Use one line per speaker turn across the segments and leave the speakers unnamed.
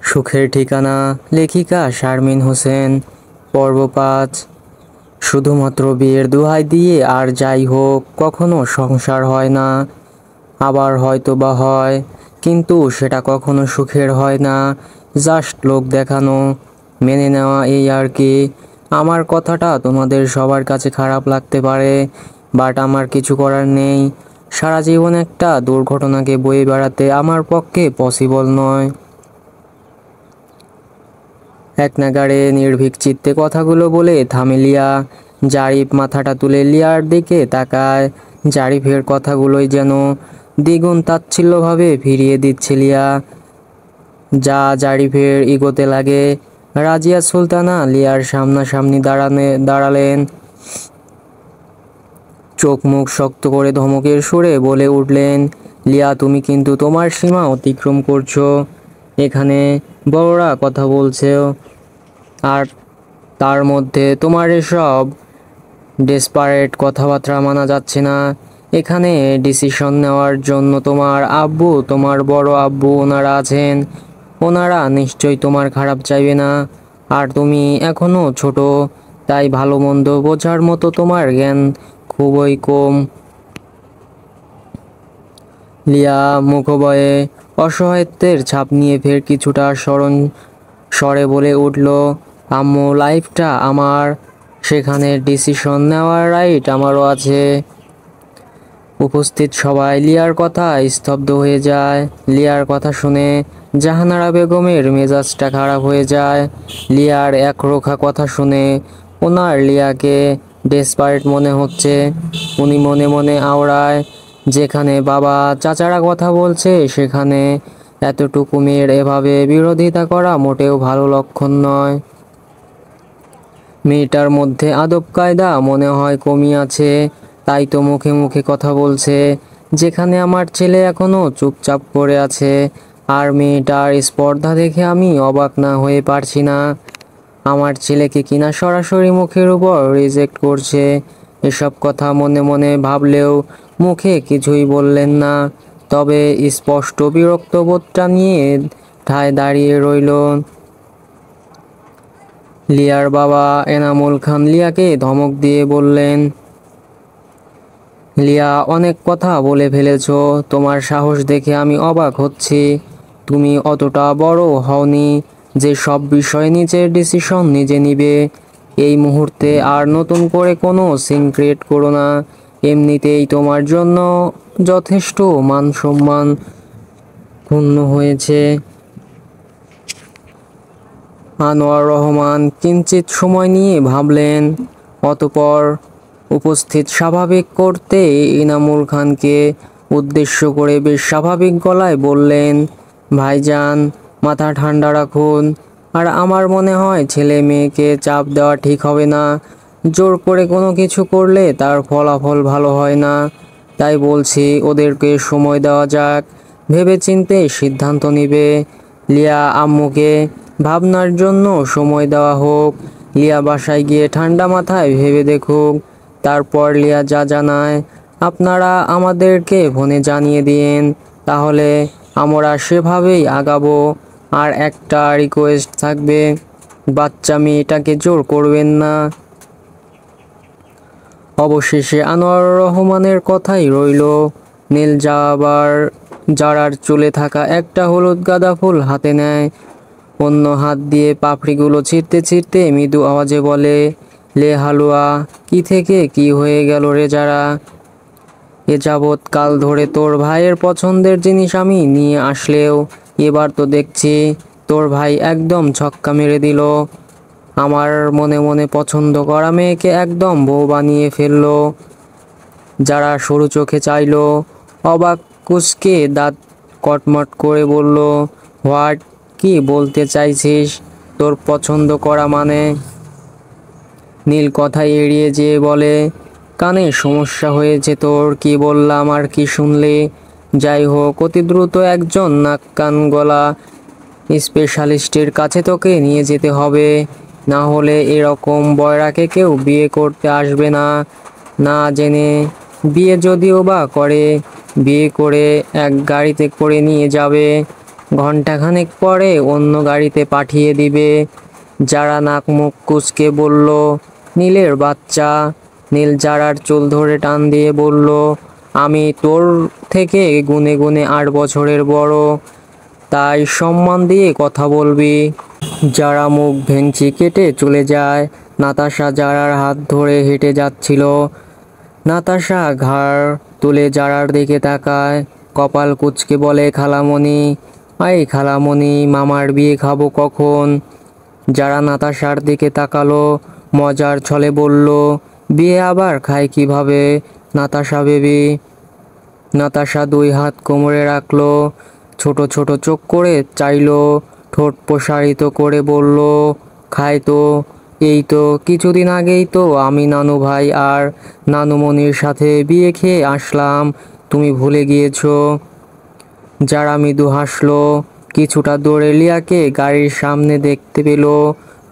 সুখের ঠিকানা, লেখিকা শারমিন হোসেন। পর্ব ৫। শুধুমাত্র বিয়ের দোহাই দিয়ে আর যাই হোক কখনো সংসার হয় না। আবার হয়তো বা হয়, কিন্তু সেটা কখনো সুখের হয় না। জাস্ট লোক দেখানো, মেনে নেওয়া, এই আর কি। আমার কথাটা তোমাদের সবার কাছে খারাপ লাগতে পারে, বাট আমার কিছু করার নেই। সারা জীবন একটা দুর্ঘটনাকে বয়ে বেড়াতে আমার পক্ষে পসিবল নয়। এক নাগাড়ে নির্ভীক চিত্তে কথাগুলো বলে থামে লিয়া। জারিফ মাথাটা তুলে লিয়ার দিকে তাকায়। জারিফের কথাগুলোই যেন দ্বিগুণ তাচ্ছিল্যভাবে ফিরিয়ে দিচ্ছে লিয়া, যা জারিফের ইগোতে লাগে। রাজিয়া সুলতানা লিয়ার সামনাসামনি দাঁড়ালেন। চোখ মুখ শক্ত করে ধমকের সুরে বলে উঠলেন, লিয়া, তুমি কিন্তু তোমার সীমা অতিক্রম করছো। এখানে বড়রা কথা বলছে, আর তার মধ্যে তোমার এসব ডেসপারেট কথাবার্তা মানা যাচ্ছে না। এখানে ডিসিশন নেওয়ার জন্য তোমার আব্বু, তোমার বড় আব্বু ওনারা আছেন। ওনারা নিশ্চয়ই তোমার খারাপ চাইবে না। আর তুমি এখনো ছোট, তাই ভালো মন্দ বোঝার মতো তোমার জ্ঞান খুবই কম। লিয়া মুখবয়ে অসহায়ত্বের ছাপ নিয়ে ফের কিছুটা স্বরে বলে উঠল, আম্মু, লাইফটা আমার, সেখানে ডিসিশন নেওয়ার রাইট আমারও আছে। উপস্থিত সবাই লিয়ার কথা স্তব্ধ হয়ে যায়। লিয়ার কথা শুনে জাহানারা বেগমের মেজাজটা খারাপ হয়ে যায়। লিয়ার একরোখা কথা শুনে ওনার লিয়াকে ডেসপারেট মনে হচ্ছে। উনি মনে মনে আওড়ায়, যেখানে বাবা চাচারা কথা বলছে সেখানে এতটুকু মেয়ের এভাবে বিরোধিতা করা মোটেও ভালো লক্ষণ নয়। মেয়েটার মধ্যে আদব কায়দা মনে হয় কমই আছে, তাই তো মুখে মুখে কথা বলছে। যেখানে আমার ছেলে এখনো চুপচাপ করে আছে, আর মেয়েটার স্পর্ধা দেখে আমি অবাক না হয়ে পারছি না। আমার ছেলেকে কিনা সরাসরি মুখের উপর রিজেক্ট করছে। এসব কথা মনে মনে ভাবলেও মুখে কিছুই বললেন না, তবে স্পষ্ট বিরক্ত বোধটা নিয়ে ঠায় দাঁড়িয়ে রইল। লিয়ার বাবা এনামুল খান লিয়াকে ধমক দিয়ে বললেন, লিয়া, অনেক কথা বলে ফেলেছো। তোমার সাহস দেখে আমি অবাক হচ্ছি। তুমি অতটা বড় হওনি যে সব বিষয়ে নিজের ডিসিশন নিজে নিবে। এই মুহূর্তে আর নতুন করে কোনো সিন ক্রিয়েট করো না। এমনিতেই তোমার জন্য যথেষ্ট মান সম্মান ক্ষুণ্ণ হয়েছে। আনোয়ার রহমান কিঞ্চিত সময় নিয়ে ভাবলেন, অতঃপর উপস্থিত স্বাভাবিক করতে ইনামুল খানকে উদ্দেশ্য করে বেশ স্বাভাবিক গলায় বললেন, ভাইজান, মাথা ঠান্ডা রাখুন। আর আমার মনে হয় ছেলে মেয়েকে চাপ দেওয়া ঠিক হবে না। জোর করে কোনো কিছু করলে তার ফলাফল ভালো হয় না। তাই বলছি, ওদেরকে সময় দেওয়া যাক, ভেবেচিন্তে সিদ্ধান্ত নিবে। লিয়া আম্মুকে ভাবনার জন্য সময় দেওয়া হোক। লিয়া বাসায় গিয়ে ঠান্ডা মাথায় ভেবে দেখুক। তারপর লিয়া যা জানায় আপনারা আমাদেরকে ফোনে জানিয়ে দিন, তাহলে আমরা সেভাবেই আগাবো। আর একটা রিকোয়েস্ট থাকবে, বাচ্চা মেয়েটাকে জোর করবেন না। অবশেষে আনোয়ার রহমানের কথাই রইল। নীল জারার চুলে থাকা একটা হলুদ গাঁদা ফুল হাতে নেয়। অন্য হাত দিয়ে পাপড়িগুলো ছিঁড়তে ছিঁড়তে মৃদু আওয়াজে বলে, লে হালুয়া, কি থেকে কি হয়ে গেল রে যারা? এ যাবৎ কাল ধরে তোর ভাইয়ের পছন্দের জিনিস আমি নিয়ে আসলেও এবার তো দেখছি তোর ভাই একদম ছক্কা মেরে দিল। আমার মনে মনে পছন্দ করা মেয়েকে একদম বউ বানিয়ে ফেললো। যারা সরু চোখে চাইল, অবাক কুঁচকে দাঁত কটমট করে বলল, হোয়াট, কি বলতে চাইছিস? তোর পছন্দ করা মানে? নীল কথাই এড়িয়ে যেয়ে বলে, কানে সমস্যা হয়েছে তোর, কি বললাম আর কি শুনলে? যাই হোক, অতি দ্রুত একজন নাক কান গলা স্পেশালিস্টের কাছে তোকে নিয়ে যেতে হবে, না হলে এরকম বয়রাকে কেউ বিয়ে করতে আসবে না। না জেনে বিয়ে যদিও বা করে, বিয়ে করে এক গাড়িতে করে নিয়ে যাবে। ঘন্টাখানেক পরে অন্য গাড়িতে পাঠিয়ে দিবে। যারা নাক মুখ কুঁচকে বলল, নীলের বাচ্চা। নীল যারার চুল ধরে টান দিয়ে বলল, আমি তোর থেকে গুনে গুনে 8 বছরের বড়, তাই সম্মান দিয়ে কথা বলবি। যারা মুখ ভেঙচি কেটে চলে যায়। নাতাশা যারার হাত ধরে হেঁটে যাচ্ছিল। নাতাশা ঘাড় তুলে যারার দিকে তাকায়, কপাল কুঁচকে বলে, খালামণি, এই খালামণি, মামার বিয়ে খাবো কখন? যারা নাতাশার দিকে তাকালো, মজার ছলে বলল, বিয়ে আবার খায় কিভাবে নাতাশা বেবি? নাতাশা 2 হাত কোমরে রাখলো, ছোট ছোট চোখ করে চাইলো, ঠোঁট প্রসারিত করে বলল, খায় তো। এই তো কিছুদিন আগেই তো আমি নানু ভাই আর নানুমণির সাথে বিয়ে খেয়ে আসলাম, তুমি ভুলে গিয়েছো? যারা মৃদু হাসলো, কিছুটা দৌড়ে লিয়াকে গাড়ির সামনে দেখতে পেল।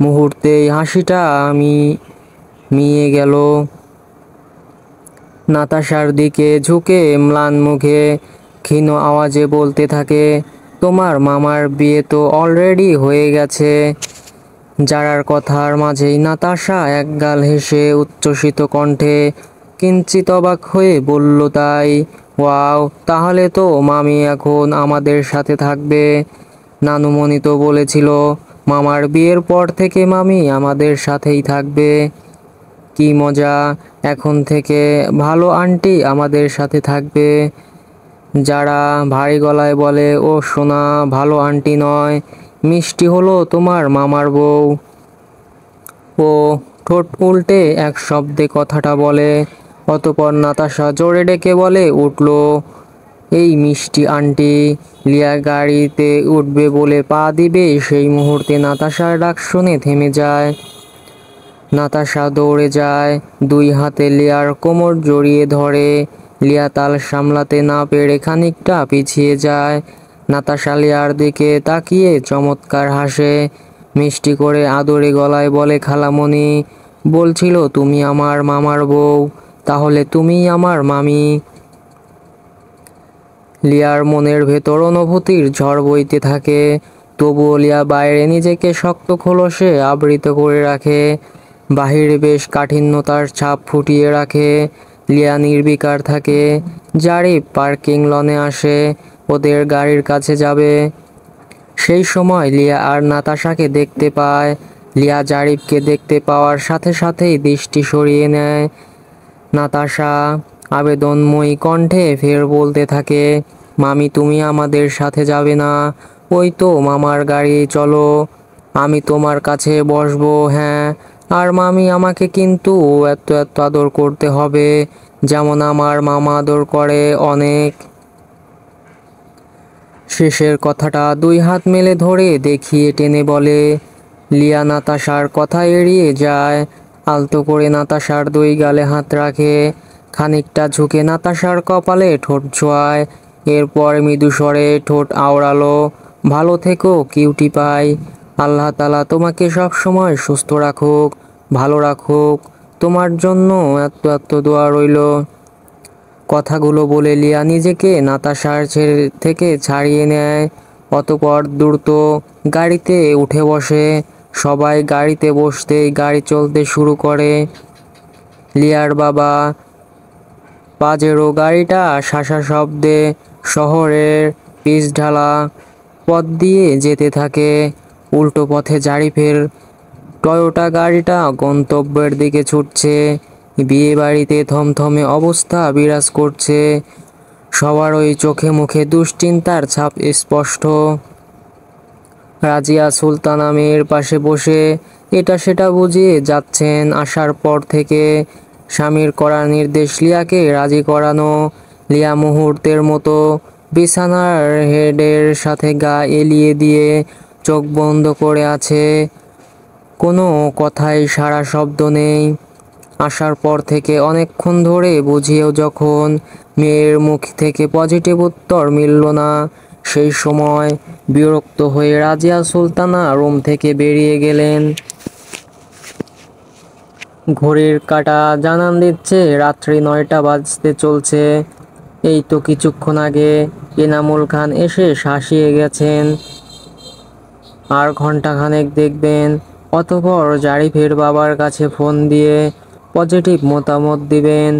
মুহূর্তেই হাসিটা মিয়ে গেল। নাতাশার দিকে ঝুঁকে ম্লান মুখে ক্ষীণ আওয়াজে বলতে থাকে, তোমার মামার বিয়ে তো অলরেডি হয়ে গেছে। যারার কথার মাঝেই নাতাশা একগাল হেসে উচ্ছ্বসিত কণ্ঠে কিঞ্চিত অবাক হয়ে বলল, তাই? ওয়াও, তাহলে তো মামি এখন আমাদের সাথে থাকবে। নানুমণি তো বলেছিল মামার বিয়ের পর থেকে মামি আমাদের সাথেই থাকবে। কি মজা, এখন থেকে ভালো আন্টি আমাদের সাথে থাকবে। যারা ভারী গলায় বলে, ও সোনা, ভালো আন্টি নয়, মিষ্টি হলো তোমার মামার বউ। ও ঠোঁট উল্টে এক শব্দে কথাটা বলে। অতঃপর নাতাশা জোরে ডেকে বলে উঠল, এই মিষ্টি আন্টি। লিয়া গাড়িতে উঠবে বলে পা দিবে, সেই মুহূর্তে নাতাশার ডাক শুনে থেমে যায়। নাতাশা দৌড়ে যায়, 2 হাতে লিয়ার কোমর জড়িয়ে ধরে। লিয়া তাল সামলাতে না পেরে খানিকটা পিছিয়ে যায়। নাতাশা লিয়ার দিকে তাকিয়ে চমৎকার হাসে, মিষ্টি করে আদরে গলায় বলে, খালামণি বলছিল তুমি আমার মামার বউ, তাহলে তুমিই আমার মামি। লিয়ার মনের ভেতর অনুভূতির ঝড় বইতে থাকে, তবুও লিয়া বাইরে নিজেকে শক্ত খোলসে আবৃত করে রাখে, বাহিরে বেশ কাঠিন্যতার ছাপ ফুটিয়ে রাখে। লিয়া নির্বিকার থাকে। জারিফ পার্কিং লনে আসে, ওদের গাড়ির কাছে যাবে। সেই সময় লিয়া আর নাতাশাকে দেখতে পায়। লিয়া জারিফকে দেখতে পাওয়ার সাথে সাথেই দৃষ্টি সরিয়ে নেয়। নাতাশা আবেদনময়ী কণ্ঠে ফের বলতে থাকে, মামি তুমি আমাদের সাথে যাবে না? ওই তো মামার গাড়ি, চলো, আমি তোমার কাছে বসবো। হ্যাঁ, আর মামি আমাকে কিন্তু এত এত আদর করতে হবে, যেমন আমার মামা আদর করে অনেক। শেষের কথাটা 2 হাত মেলে ধরে দেখিয়ে টেনে বলে। লিয়া নাতাশার কথা এড়িয়ে যায়, আলতো করে নাতাশার 2 গালে হাত রাখে, খানিকটা ঝুঁকে নাতাশার কপালে ঠোঁট ছোঁয়ায়, এরপর মৃদু স্বরে ঠোঁট আওড়ালো, ভালো থেকো কিউটি পাই, আল্লাহ তাআলা তোমাকে সব সময় সুস্থ রাখুক, ভালো রাখুক, তোমার জন্য এত এত দোয়া রইল। কথাগুলো বলে লিয়া নিজেকে নাতাশার থেকে ছাড়িয়ে নেয়। অতঃপর দ্রুত গাড়িতে উঠে বসে। সবাই গাড়িতে বসতেই গাড়ি চলতে শুরু করে। লিয়ার বাবা পাজেরো গাড়িটা শাসা শব্দে শহরের পিচঢালা পথ দিয়ে যেতে থাকে। উল্টো পথে জারিফের টয়োটা গাড়িটা গন্তব্যের দিকে ছুটছে। বিয়ে বাড়িতে থমথমে অবস্থা বিরাজ করছে, সবারই চোখে মুখে দুশ্চিন্তার ছাপ স্পষ্ট। রাজিয়া সুলতানা মেয়ের পাশে বসে এটা সেটা বুঝিয়ে যাচ্ছেন। আসার পর থেকে স্বামীর করা নির্দেশ লিয়াকে রাজি করানো। লিয়া মুহূর্তের মতো বিছানার হেডের সাথে গা এলিয়ে দিয়ে চোখ বন্ধ করে আছে, কোনো কথাই সারা শব্দ নেই। আসার পর থেকে অনেকক্ষণ ধরে বুঝিয়েও যখন মেয়ের মুখ থেকে পজিটিভ উত্তর মিলল না, সেই সময় বিরক্ত হয়ে রাজিয়া সুলতানা রুম থেকে বেরিয়ে গেলেন। ঘড়ির কাঁটা জানান দিচ্ছে রাত্রি 9টা বাজতে চলছে। এই তো কিছুক্ষণ আগে এনামুল খান এসে শাসিয়ে গেছেন, আর ঘন্টাখানেক দেখবেন। অতঃপর জারিফের বাবার কাছে ফোন দিয়ে পজিটিভ মতামত দিবেন।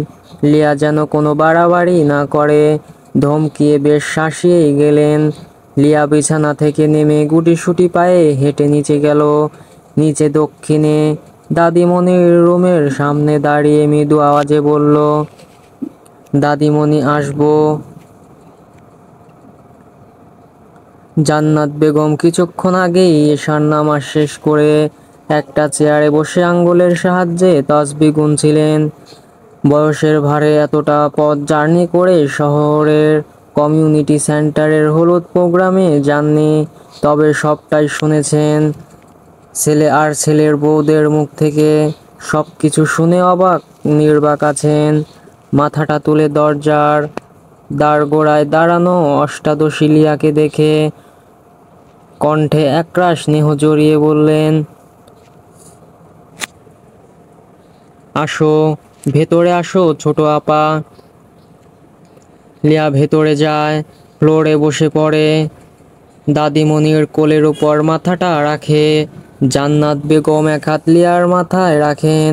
লিয়া যেন কোনো বাড়াবাড়ি না করে ধমকিয়ে বেশ শাসিয়েই গেলেন। লিয়া বিছানা থেকে নেমে গুটিসুটি পায়ে হেঁটে নিচে গেল। নিচে দক্ষিণে দাদিমণির রুমের সামনে দাঁড়িয়ে মৃদু আওয়াজে বলল, দাদিমণি আসবো। জান্নাত বেগম কিছুক্ষণ আগেই এশার নামাজ শেষ করে একটা চেয়ারে বসে আঙ্গুলের সাহায্যে তাসবিহ গুনছিলেন। বয়সের ভারে এতটা পথ জার্নি করে শহরের কমিউনিটি সেন্টারের হলুদ প্রোগ্রামে যাননি, তবে সবটাই শুনেছেন। ছেলে আর ছেলের বউদের মুখ থেকে সব কিছু শুনে অবাক নির্বাক আছেন। মাথাটা তুলে দরজার দ্বারগোড়ায় দাঁড়ানো অষ্টাদশী লিয়াকে দেখে কণ্ঠে একরাশ স্নেহ জড়িয়ে বললেন, আসো, ভেতরে আসো ছোট আপা। লিয়া ভেতরে যায়, ফ্লোরে বসে পড়ে, দাদিমণির কোলের উপর মাথাটা রাখে। জান্নাত বেগম এক হাত লিয়ার মাথায় রাখেন,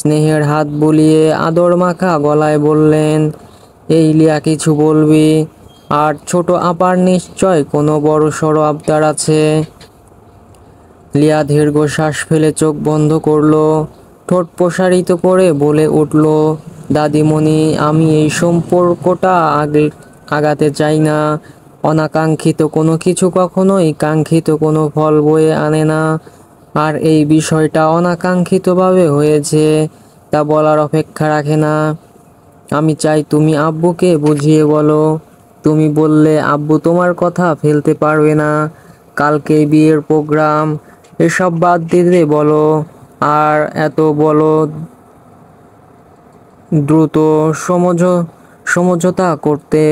স্নেহের হাত বুলিয়ে আদর মাখা গলায় বললেন, এই লিয়া কিছু বলবি? আর ছোট আপার নিশ্চয় কোনো বড় সড়ো আবদার আছে। লিয়া দীর্ঘশ্বাস ফেলে চোখ বন্ধ করলো, ঠোঁট প্রসারিত করে বলে উঠল, দাদিমণি, আমি এই সম্পর্কটা আগাতে চাই না। অনাকাঙ্ক্ষিত কোনো কিছু কখনোই কাঙ্ক্ষিত কোনো ফল বয়ে আনে না। আর এই বিষয়টা অনাকাঙ্ক্ষিতভাবে হয়েছে তা বলার অপেক্ষা রাখে না। আমি চাই তুমি আব্বুকে বুঝিয়ে বলো। তুমি বললে আব্বু তোমার কথা ফেলতে পারবে না। কালকেই বিয়ের প্রোগ্রাম, এসব বাদ দিতে বলো। আর এত বলো দ্রুত সমঝোতা করতে,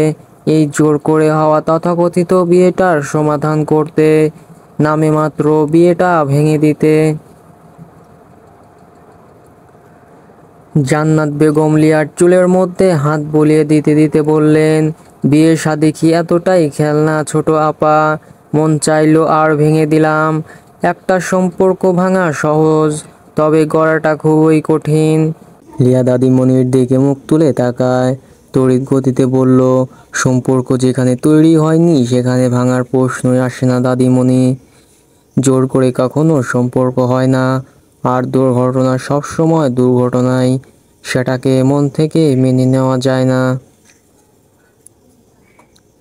এই জোর করে হওয়া তথাকথিত বিয়েটার সমাধান করতে, নামে মাত্র বিয়েটা ভেঙে দিতে। জান্নাত বেগম লিয়ার চুলের মধ্যে হাত বুলিয়ে দিতে দিতে বললেন, বিয়ে শাদী কি এতটাই খেলনা ছোট আপা? মন চাইলো আর ভেঙে দিলাম। একটা সম্পর্ক ভাঙা সহজ, তবে গড়াটা খুবই কঠিন। লিয়া দাদিমণির দিকে মুখ তুলে তাকায়, তড়িৎ গতিতে বলল, সম্পর্ক যেখানে তৈরি হয়নি সেখানে ভাঙার প্রশ্নই আসে না দাদিমণি। জোর করে কখনো সম্পর্ক হয় না। আর দুর্ঘটনা সবসময় দুর্ঘটনাই, সেটাকে মন থেকে মেনে নেওয়া যায় না।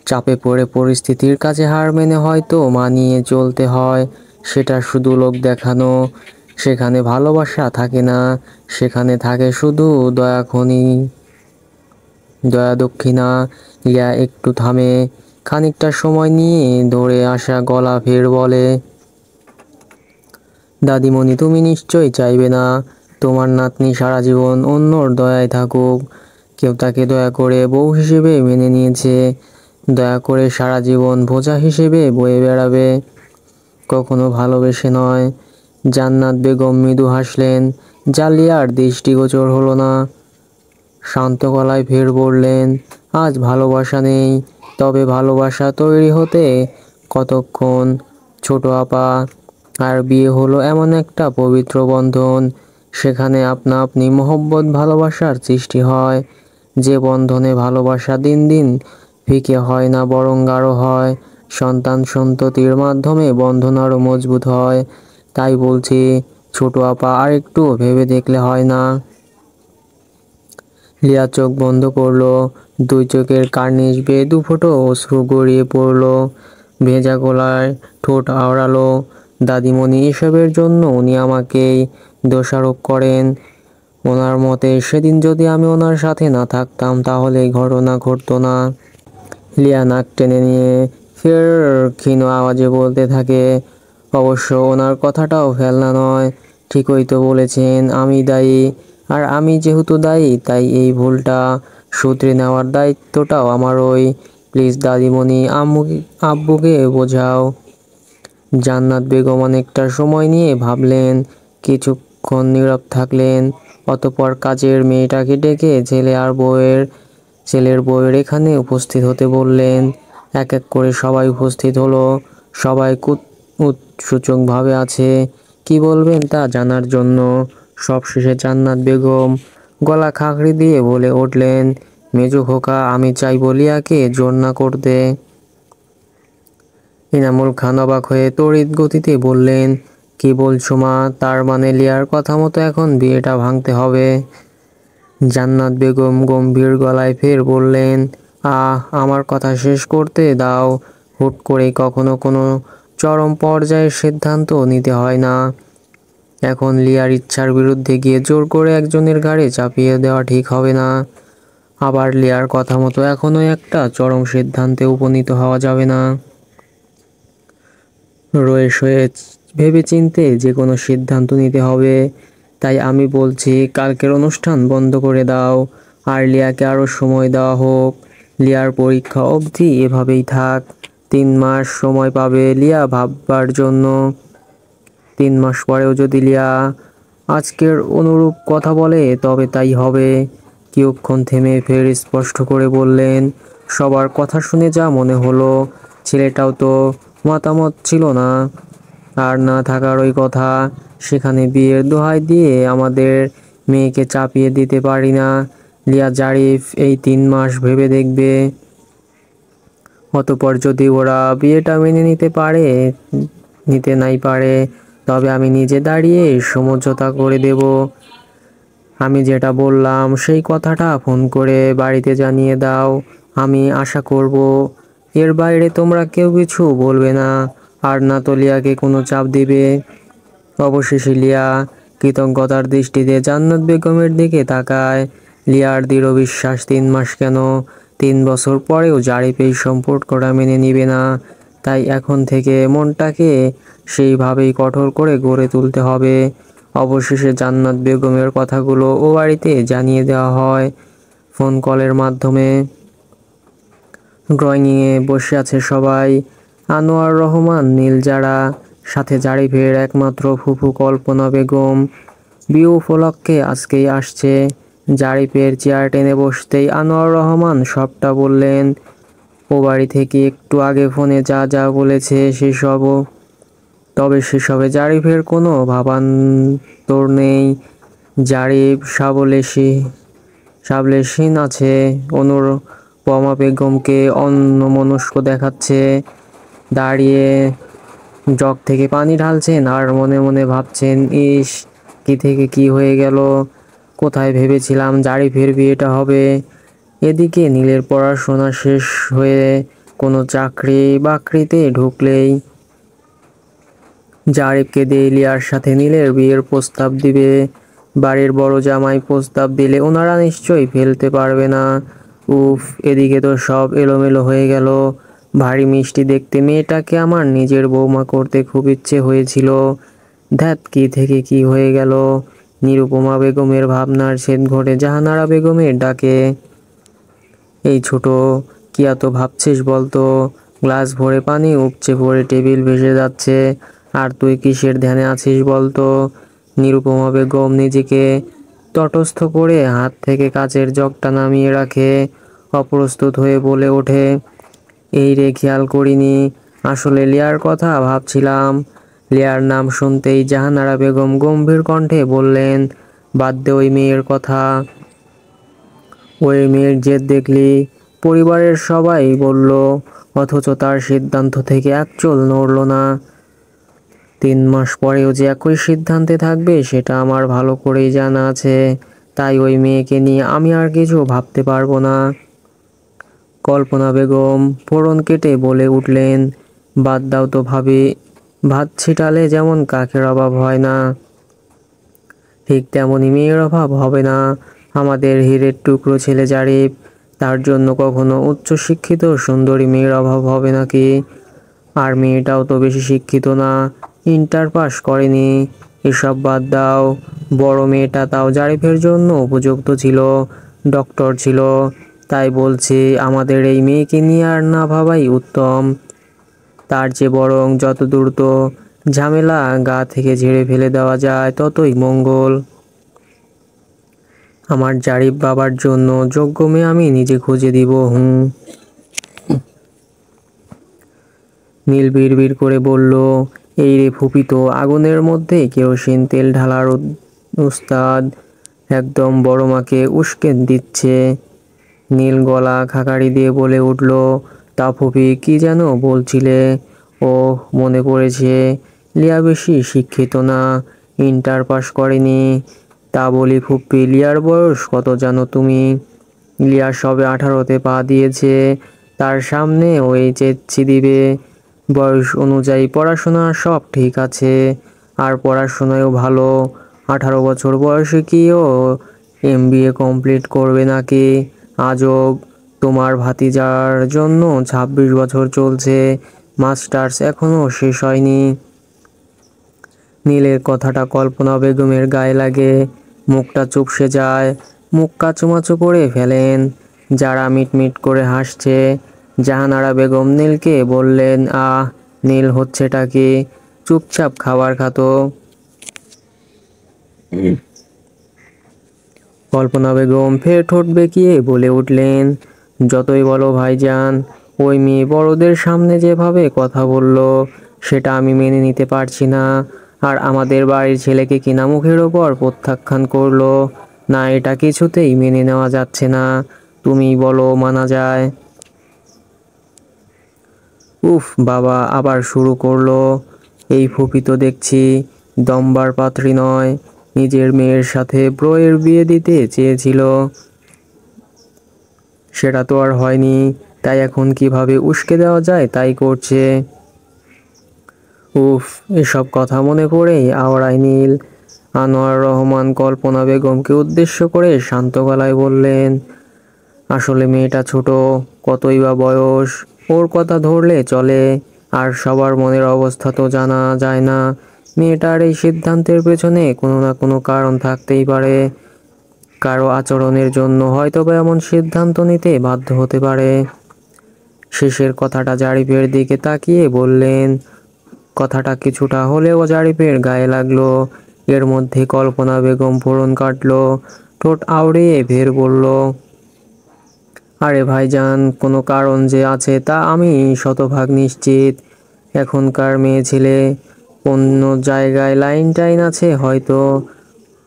চাপে পড়ে পরিস্থিতির কাছে হার মেনে হয়তো মানিয়ে চলতে হয়, সেটা শুধু লোক দেখানো। সেখানে ভালোবাসা থাকে না, সেখানে থাকে শুধু দয়া দক্ষিণা। লিয়া একটু থামে, খানিকটা সময় নিয়ে ধরে আসা গলা ফের বলে, দাদিমণি, তুমি নিশ্চয়ই চাইবে না তোমার নাতনি সারা জীবন অন্যর দয়ায় থাকুক। কেউ তাকে দয়া করে বউ হিসেবে মেনে নিয়েছে, দয়া করে সারা জীবন বোঝা হিসেবে বয়ে বেড়াবে, কখনো ভালোবেসে নয়। জান্নাত বেগম মৃদু হাসলেন, জালিয়ার দৃষ্টিগোচর হলো না। শান্ত গলায় ফের বললেন, আজ ভালোবাসা নেই, তবে ভালোবাসা তৈরি হতে কতক্ষণ ছোট আপা। আর বিয়ে হলো এমন একটা পবিত্র বন্ধন, সেখানে আপনা আপনি মহব্বত ভালোবাসার সৃষ্টি হয়। যে বন্ধনে ভালোবাসা দিন দিন ফিকে হয় না, বরং গাঢ় হয়। সন্তান সন্ততির মাধ্যমে বন্ধন আরও মজবুত হয়। তাই বলছি ছোট আপা, আর একটু ভেবে দেখলে হয় না? লিয়া চোখ বন্ধ করলো, দুই চোখের কার্নিশ বেয়ে দুফোঁটো অশ্রু গড়িয়ে পড়লো। ভেজা গলায় ঠোঁট আওড়ালো, দাদিমণি, এসবের জন্য উনি আমাকেই দোষারোপ করেন। ওনার মতে সেদিন যদি আমি ওনার সাথে না থাকতাম তাহলে এই ঘটনা ঘটতো না। লিয়া নাক টেনে নিয়ে ফের ক্ষীণ আওয়াজে বলতে থাকে, অবশ্য ওনার কথাটাও ফেলনা নয়, ঠিকই তো বলেছেন, আমি দায়ী। আর আমি যেহেতু দায়ী, তাই এই ভুলটা শুধরে নেওয়ার দায়িত্বটাও আমারই। প্লিজ দাদিমণি, আব্বুকে বোঝাও। জান্নাত বেগম অনেকটা সময় নিয়ে ভাবলেন, কিছুক্ষণ নীরব থাকলেন, অতঃপর কাজের মেয়েটাকে ডেকে ছেলের বউয়ের এখানে উপস্থিত হতে বললেন। এক এক করে সবাই উপস্থিত হলো। সবাই উৎসুকভাবে আছে কি বলবেন তা জানার জন্য। সবশেষে জান্নাত বেগম গলা খাঁকড়ি দিয়ে বলে উঠলেন, মেজো খোকা, আমি চাই লিয়াকে জোর না করতে। ইনামুল খান অবাক হয়ে তড়িৎ গতিতে বললেন, কি বলছো মা? তার মানে লিয়ার কথা মতো এখন বিয়েটা ভাঙতে হবে? জান্নাত বেগম গম্ভীর গলায় ফের বললেন, আমার কথা শেষ করতে দাও। হুট করেই কখনো কোনো চরম পর্যায়ের সিদ্ধান্ত নিতে হয় না। এখন লিয়ার ইচ্ছার বিরুদ্ধে গিয়ে জোর করে একজনের ঘাড়ে চাপিয়ে দেওয়া ঠিক হবে না। আবার লিয়ার কথা মতো এখনো একটা চরম সিদ্ধান্তে উপনীত হওয়া যাবে না। রয়ে সয়ে ভেবেচিন্তে যে কোনো সিদ্ধান্ত নিতে হবে। তাই আমি বলছি, কালকের অনুষ্ঠান বন্ধ করে দাও, আর লিয়াকে আরও সময় দেওয়া হোক। লিয়ার পরীক্ষা অবধি এভাবেই থাক। 3 মাস সময় পাবে লিয়া ভাববার জন্য। 3 মাস পরেও যদি লিয়া আজকের অনুরূপ কথা বলে তবে তাই হবে। কিয়ৎক্ষণ থেমে ফের স্পষ্ট করে বললেন, সবার কথা শুনে যা মনে হলো, ছেলেটাও তো মতামত ছিল না। আর না থাকার ওই কথা, সেখানে বিয়ের দোহাই দিয়ে আমাদের মেয়েকে চাপিয়ে দিতে পারি না। লিয়া জারিফ এই 3 মাস ভেবে দেখবে। অতঃপর যদি ওরা বিয়েটা মেনে নিতে নাই পারে, তবে আমি নিজে দাঁড়িয়ে সমঝোতা করে দেব। আমি যেটা বললাম সেই কথাটা ফোন করে বাড়িতে জানিয়ে দাও। আমি আশা করব এর বাইরে তোমরা কেউ কিছু বলবে না, আর না তো লিয়াকে কোনো চাপ দিবে। অবশেষে লিয়া কৃতজ্ঞতার দৃষ্টিতে জান্নাত বেগমের দিকে তাকায়। লিয়ার দৃঢ় বিশ্বাস, 3 মাস কেন, 3 বছর পরেও জারিফ এই সম্পর্কটা মেনে নিবে না। তাই এখন থেকে মনটাকে সেইভাবেই কঠোর করে গড়ে তুলতে হবে। অবশেষে জান্নাত বেগমের কথাগুলো ও বাড়িতে জানিয়ে দেওয়া হয় ফোন কলের মাধ্যমে। ড্রয়িংয়ে বসে আছে সবাই। আনোয়ার রহমান, নীল যারা, সাথে জারিফের একমাত্র ফুফু কল্পনা বেগম। বিয়ে উপলক্ষে আজকেই আসছে। জারিফের চেয়ার টেনে বসতেই আনোয়ার রহমান সবটা বললেন। ও বাড়ি থেকে একটু আগে ফোনে যা যা বলেছে সেসবও। তবে সেসবে জারিফের কোনো ভাবান্তর নেই। জারিফ সাবলেশহীন আছে। অনুপমা বেগমকে অন্যমনস্ক দেখাচ্ছে। দাঁড়িয়ে জগ থেকে পানি ঢালছেন আর মনে মনে ভাবছেন, ইস, কি থেকে কি হয়ে গেল। কোথায় ভেবেছিলাম জারিফের বিয়েটা হবে। এদিকে নীলের পড়াশোনা শেষ হয়ে কোনো চাকরি বাকরিতে ঢুকলেই জারিফকে দিয়ে লিয়ার সাথে নীলের বিয়ের প্রস্তাব দিবে। বাড়ির বড় জামাই প্রস্তাব দিলে ওনারা নিশ্চয়ই ফেলতে পারবে না। উফ, এদিকে তো সব এলোমেলো হয়ে গেল। ভারী মিষ্টি দেখতে মেয়েটাকে আমার নিজের বৌমা করতে খুব ইচ্ছে হয়েছিল। ধ্যাত, কি থেকে কি হয়ে গেল। নিরুপমা বেগমের ভাবনার ছেদ ঘটে জাহানারা বেগমের ডাকে। এই ছোট, কি এত ভাবছিস বলতো? গ্লাস ভরে পানি উপচে পড়ে টেবিল ভেসে যাচ্ছে, আর তুই কিসের ধ্যানে আছিস বলতো? নিরুপমা বেগম নিজেকে তটস্থ করে হাত থেকে কাচের জগটা নামিয়ে রাখে। অপ্রস্তুত হয়ে বলে ওঠে, এই রে, খেয়াল করিনি, আসলে লিয়ার কথা ভাবছিলাম। লিয়ার নাম শুনতেই জাহানারা বেগম গম্ভীর কণ্ঠে বললেন, বাদ দে ওই মেয়ের কথা। ওই মেয়ের জেদ দেখলি? পরিবারের সবাই বলল, অথচ তার সিদ্ধান্ত থেকে একচুল নড়ল না। 3 মাস পরেও যে একই সিদ্ধান্তে থাকবে সেটা আমার ভালো করেই জানা আছে। তাই ওই মেয়েকে নিয়ে আমি আর কিছু ভাবতে পারবো না। কল্পনা বেগম ফোড়ন কেটে বলে উঠলেন, বাদ দাও তো ভাবি, ভাত ছিটালে যেমন কাকের অভাব হয় না, ঠিক তেমনই মেয়ের অভাব হবে না। আমাদের হীরের টুকরো ছেলে জারিফ, তার জন্য কখনো উচ্চশিক্ষিত সুন্দরী মেয়ের অভাব হবে নাকি? আর মেয়েটাও তো বেশি শিক্ষিত না, ইন্টার পাস করেনি। এসব বাদ দাও, বড় মেয়েটা তাও জারিফের জন্য উপযুক্ত ছিল, ডক্টর ছিল। তাই বলছি, আমাদের এই মেয়েকে নিয়ে আর না ভাবাই উত্তম। তার চেয়ে বরং যত দ্রুত ঝামেলা গা থেকে ঝেড়ে ফেলে দেওয়া যায় ততই মঙ্গল। আমার জারিফ বাবার জন্য যোগ্য মেয়ে আমি নিজে খুঁজে দিব। নীল বিড়বিড় করে বলল, এই রে ফুপি তো আগুনের মধ্যে কেরোসিন তেল ঢালার উস্তাদ, একদম বড় মাকে উস্কে দিচ্ছে। নীল গলা খাকারি দিয়ে বলে উঠল, তা ফুপি কি যেন বলছিলে? ও মনে পড়েছে, লিয়া বেশি শিক্ষিত না, ইন্টার পাস করেনি। তা বলি ফুপি, লিয়ার বয়স কত জানো তুমি? লিয়া সবে 18তে পা দিয়েছে, তার সামনে ওই চেচ্ছি দিবে। বয়স অনুযায়ী পড়াশোনা সব ঠিক আছে, আর পড়াশোনায়ও ভালো। 18 বছর বয়সে কি ও এমবিএ কমপ্লিট করবে নাকি? আজব, তোমার ভাতিজার জন্য 26 বছর চলছে, মাস্টার্স এখনো শেষ হয়নি। নীলের কথাটা কল্পনা বেগমের গায়ে লাগে, মুখটা চুপসে যায়, মুখ কাচুমাচু করে ফেলেন। যারা মিটমিট করে হাসছে। জাহানারা বেগম নীলকে বললেন, নীল হচ্ছেটা কি? চুপচাপ খাবার খাতো। কল্পনা বেগম ফের ঠোঁট বেঁকিয়ে বলে উঠলেন, যতই বলো ভাইজান, ওই মেয়ে বড়দের সামনে যেভাবে কথা বলল, সেটা আমি মেনে নিতে পারছি না। আর আমাদের বাড়ির ছেলেকে কিনা মুখের ওপর প্রত্যাখ্যান করলো। না, এটা কিছুতেই মেনে নেওয়া যাচ্ছে না। তুমি বলো মানা যায়? উফ বাবা, আবার শুরু করলো। এই ফুপি তো দেখছি দমবার পাত্রী নয়। নিজের মেয়ের সাথে ব্রোয়ের বিয়ে দিতে চেয়েছিল, সেটা তো আর হয়নি, তাই এখন কিভাবে উস্কে দেওয়া যায় তাই করছে। উফ, এসব কথা মনে পড়েই আওড়ায় নীল। আনোয়ার রহমান কল্পনা বেগমকে উদ্দেশ্য করে শান্ত গলায় বললেন, আসলে মেয়েটা ছোট, কতই বা বয়স, ওর কথা ধরলে চলে। আর সবার মনের অবস্থা তো জানা যায় না। মেয়েটার এই সিদ্ধান্তের পেছনে কোনো না কোনো কারণ থাকতেই পারে। কারো আচরণের জন্য হয়তো বা এমন সিদ্ধান্ত নিতে বাধ্য হতে পারে। শেষের কথাটা জারিফের দিকে তাকিয়ে বললেন। কথাটা কিছুটা হলেও জারিফের গায়ে লাগলো। এর মধ্যে কল্পনা বেগম ফোড়ন কাটলো, ঠোঁট আউড়িয়ে ফের বলল, আরে ভাইজান, কোনো কারণ যে আছে তা আমি শতভাগ নিশ্চিত। এখনকার মেয়ে ছেলে অন্য জায়গায় লাইন টাইন আছে হয়তো,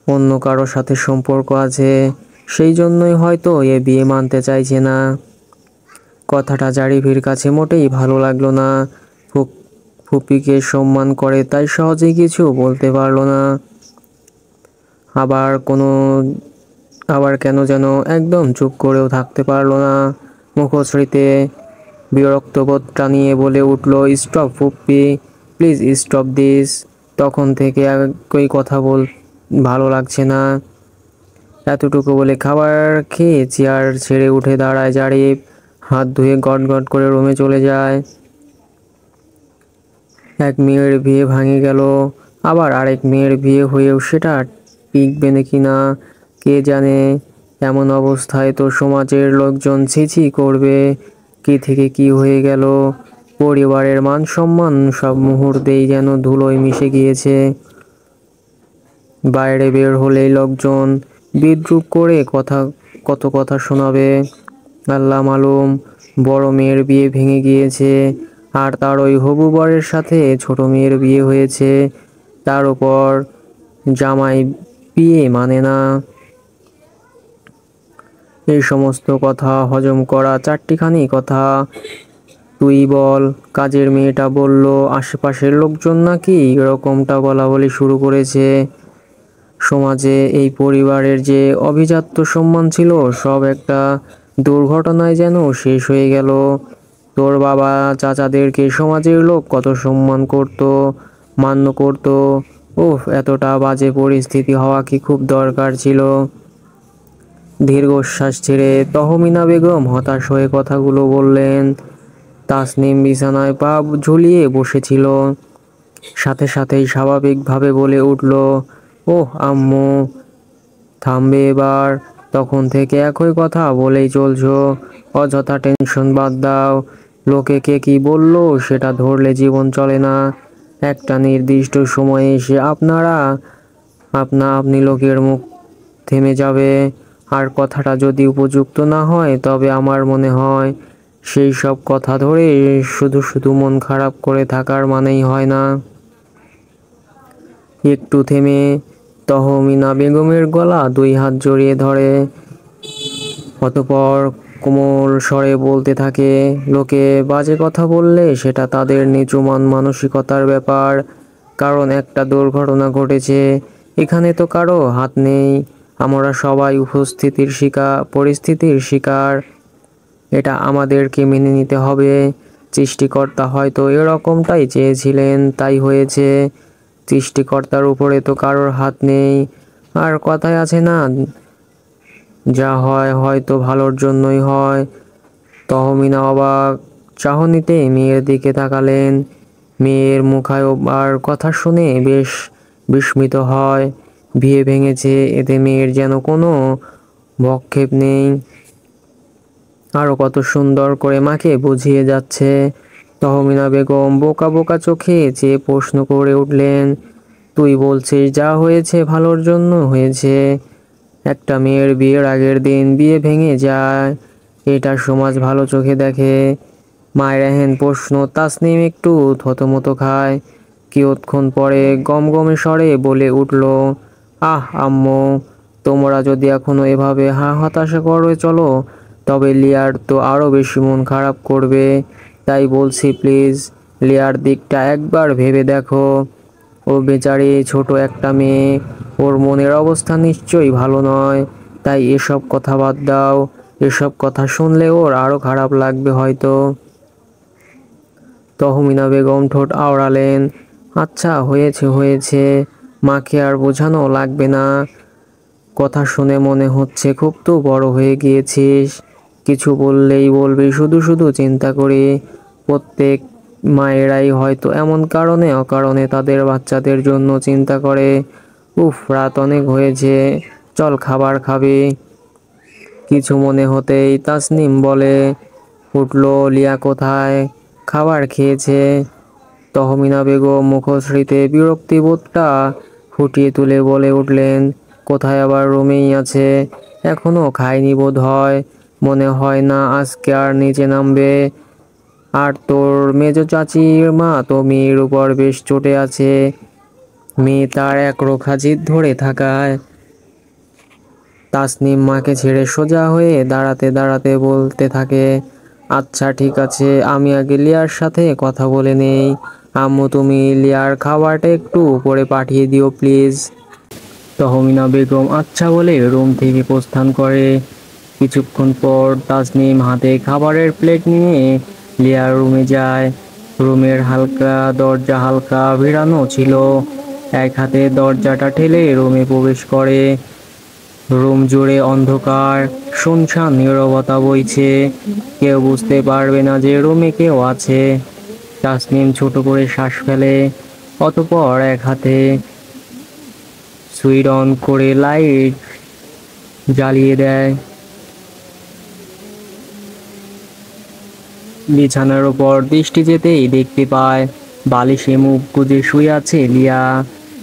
অন্য কারোর সাথে সম্পর্ক আছে, সেই জন্যই হয়তো এ বিয়ে মানতে চাইছে না। কথাটা জারিফের কাছে মোটেই ভালো লাগলো না। ফুপিকে সম্মান করে তাই সহজেই কিছু বলতে পারলো না। আবার কেন যেন একদম চুপ করেও থাকতে পারলো না। মুখশ্রীতে বিরক্তবোধটা নিয়ে বলে উঠল, স্টপ ফুপ্পি, প্লিজ স্টপ দিস। তখন থেকে একই কথা ভালো লাগছে না। এতটুকু বলে খাবার খেয়ে চেয়ার ছেড়ে উঠে দাঁড়ায় জারিফ, হাত ধুয়ে গট গট করে রুমে চলে যায়। এক মেয়ের বিয়ে ভাঙে গেল, আবার আরেক মেয়ের বিয়ে হয়েও সেটা টিকবে নাকি না কে জানে। এমন অবস্থায় তো সমাজের লোকজন ছিছি করবে। কি থেকে কি হয়ে গেল, পরিবারের মান সম্মান সব মুহূর্তেই যেন ধুলোয় মিশে গিয়েছে। বাইরে বের হলেই লোকজন বিদ্রূপ করে কত কথা শোনাবে। আল্লাহ মালুম, বড় মেয়ের বিয়ে ভেঙে গিয়েছে, আর তার ওই হবু বরের সাথে ছোট মেয়ের বিয়ে হয়েছে। তার উপর জামাই বিয়ে মানে না। এই সমস্ত কথা হজম করা চারটিখানি কথা। তুই বল, কাজের মেয়েটা বলল আশেপাশের লোকজন নাকি এরকমটা বলা বলি শুরু করেছে। সমাজে এই পরিবারের যে অভিজাত্য সম্মান ছিল সব একটা দুর্ঘটনায় যেন শেষ হয়ে গেল। তোর বাবা চাচাদেরকে সমাজের লোক কত সম্মান করত, মান্য করত। উফ, এতটা বাজে পরিস্থিতি হওয়া কি খুব দরকার ছিল? দীর্ঘশ্বাস ছেড়ে তহমিনা বেগম হতাশ হয়ে কথাগুলো বললেন। তাসনিম বিছানায় পা ঝুলিয়ে বসেছিল, সাথে সাথেই স্বাভাবিকভাবে বলে উঠল, ওহ আম্মু, থামবে এবার? তখন থেকে একই কথা বলেই চলছো, অযথা টেনশন বাদ দাও। লোকে কে কি বললো সেটা ধরলে জীবন চলে না। একটা নির্দিষ্ট সময়ে এসে আপনি লোকের মুখ থেমে যাবে। আর কথাটা যদি উপযুক্ত না হয় তবে আমার মনে হয় সেই সব কথা ধরে শুধু শুধু মন খারাপ করে থাকার মানেই হয় না। একটু থেমে তহমিনা বেগমের গলা 2 হাত জড়িয়ে ধরে, অতঃপর কোমল স্বরে বলতে থাকে, লোকে বাজে কথা বললে সেটা তাদের নিচু মন মানসিকতার ব্যাপার। কারণ একটা দুর্ঘটনা ঘটেছে, এখানে তো কারো হাত নেই। আমরা সবাই পরিস্থিতির শিকার। এটা আমাদেরকে মেনে নিতে হবে। সৃষ্টিকর্তা হয়তো এরকমটাই চেয়েছিলেন, তাই হয়েছে। সৃষ্টিকর্তার উপরে তো কারোর হাত নেই। আর কথায় আছে না, যা হয় হয়তো ভালোর জন্যই হয়। তহমিনা অবাক চাহনিতে মেয়ের দিকে তাকালেন। মেয়ের মুখায়বার কথা শুনে বেশ বিস্মিত হয়। বিয়ে ভেঙেছে, এতে মেয়ের যেন কোনো ভ্রুক্ষেপ নেই। আরো কত সুন্দর করে মাকে বুঝিয়ে যাচ্ছে। তহমিনা বেগম বোকা বোকা চোখে চেয়ে প্রশ্ন করে উঠলেন, তুই বলছিস যা হয়েছে ভালোর জন্য হয়েছে? একটা মেয়ের বিয়ের আগের দিন বিয়ে ভেঙে যায়, এটা সমাজ ভালো চোখে দেখে? মায়ের এহেন প্রশ্ন তাসনিম একটু থতমত খায়। কিয়ৎক্ষণ পরে গমগমে স্বরে বলে উঠল, আহ আম্মু, তোমরা যদি এখনো এভাবে হতাশা করে চলো, তবে লিয়ার তো আরো বেশি মন খারাপ করবে। তাই বলছি, প্লিজ লিয়ার দিকটা একবার ভেবে দেখো। ও বেচারি ছোট একটা মেয়ে, ওর মনের অবস্থা নিশ্চয়ই ভালো নয়। তাই এসব কথা বাদ দাও। এসব কথা শুনলে ওর আরো খারাপ লাগবে হয়তো। তহমিনা বেগম ঠোঁট আওড়ালেন, আচ্ছা হয়েছে হয়েছে, মাকে আর বোঝানো লাগবে না। কথা শুনে মনে হচ্ছে খুব তো বড় হয়ে গিয়েছিস। কিছু বললেই বলবি শুধু শুধু চিন্তা করি। প্রত্যেক মায়েরাই হয়তো এমন কারণে অকারণে তাদের বাচ্চাদের জন্য চিন্তা করে। উফ, রাত অনেক হয়েছে, চল খাবার খাবি। কিছু মনে হতেই তাসনিম বলে উঠল, লিয়া কোথায়? খাবার খেয়েছে। তহমিনা বেগম মুখশ্রীতে বিরক্তিবোধটা ফুটিয়ে তুলে বলে উঠলেন, কোথায় আবার রুমেই আছে, এখনো খায়নি বোধ হয়। মনে হয় না আজকে আর নিচে নামবে। আর তোর মেজো চাচির মা তো মেয়ের উপর বেশ চটে আছে। মেয়ে তার একরোখা জিদ ধরে থাকায়। তাসনিম মাকে ছেড়ে সোজা হয়ে দাঁড়াতে দাঁড়াতে বলতে থাকে, আচ্ছা ঠিক আছে, আমি আগে লিয়ার সাথে কথা বলে নেই। আম্মু, তুমি লিয়ার খাবারটা একটু উপরে পাঠিয়ে দিও প্লিজ। তহমিনা বেগম আচ্ছা বলে রুম থেকে প্রস্থান করে। কিছুক্ষণ পর তাসনিম হাতে খাবারের প্লেট নিয়ে লিয়ার রুমে যায়। রুমের দরজা হালকা ভিড়ানো ছিল। এক হাতে দরজাটা ঠেলে রুমে প্রবেশ করে। রুম জুড়ে অন্ধকার, শুনশান নীরবতা বইছে। কেউ বুঝতে পারবে না যে রুমে কেউ আছে। তাসনিম ছোট করে শ্বাস ফেলে, অতঃপর এক হাতে সুইচ অন করে লাইট জ্বালিয়ে দেয়। বিছানার ওপর দৃষ্টি যেতেই দেখতে পায় বালিশে মুখ গুজে শুয়ে আছে লিয়া।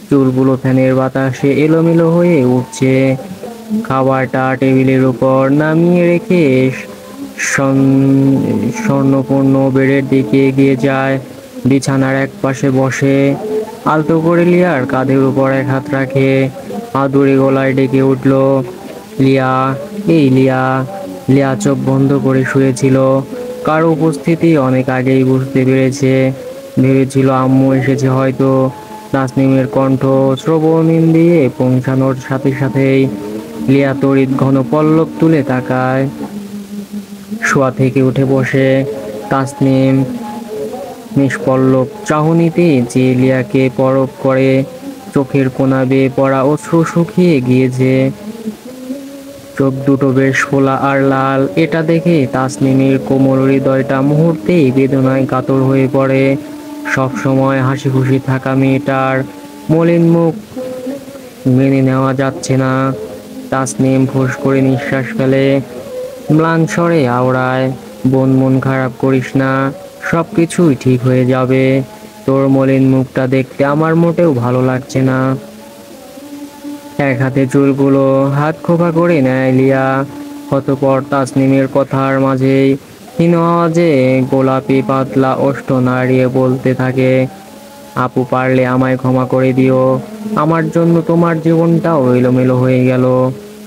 চুলগুলো ফ্যানের বাতাসে এলোমেলো হয়ে উঠছে। খাবারটা টেবিলের উপর নামিয়ে রেখে স্বর্ণপূর্ণ বেডের দিকে এগিয়ে যায়। বিছানার এক পাশে বসে আলতো করে লিয়ার কাঁধের উপর এক হাত রাখে। আদুরে গলায় ডেকে উঠল, লিয়া, এই লিয়া। লিয়া চোখ বন্ধ করে শুয়েছিল। কারো উপস্থিতি অনেক আগেই বুঝতে পেরেছে। ভেবেছিল আম্মু এসেছে হয়তো। তাসনিমের কণ্ঠ শ্রবণীন দিয়ে পৌঁছানোর সাথে সাথেই লিয়া তড়িৎ ঘন পল্লব তুলে তাকায়। শোয়া থেকে উঠে বসে তাসনিম নিষ্পল্লব চাহনিতে যে লিয়াকে পরখ করে। চোখের কোনা বেয়ে পড়া অশ্রু শুকিয়ে গিয়েছে। চোখ দুটো বেশ ফোলা আর লাল। এটা দেখে তাসনিমের কোমল হৃদয়টা মুহূর্তেই বেদনায় কাতর হয়ে পড়ে। সব সময় হাসি খুশি থাকা মেয়েটার মলিন মুখ মেনে নেওয়া যাচ্ছে না। তাসনিম ফুঁস করে নিঃশ্বাস ফেলে, ম্লান স্বরে আওড়ায়, বোন মন খারাপ করিস না, সব কিছুই ঠিক হয়ে যাবে। তোর মলিন মুখটা দেখতে আমার মোটেও ভালো লাগছে না। এক হাতে চুলগুলো হাত খোপা করে নেয় লিয়া। অতঃপর তাসনিমের কথার মাঝেই ক্ষীণ আওয়াজে গোলাপি পাতলা ওষ্ঠ নাড়িয়ে বলতে থাকে, আপু পারলে আমায় ক্ষমা করে দিও। আমার জন্য তোমার জীবনটাও এলোমেলো হয়ে গেল,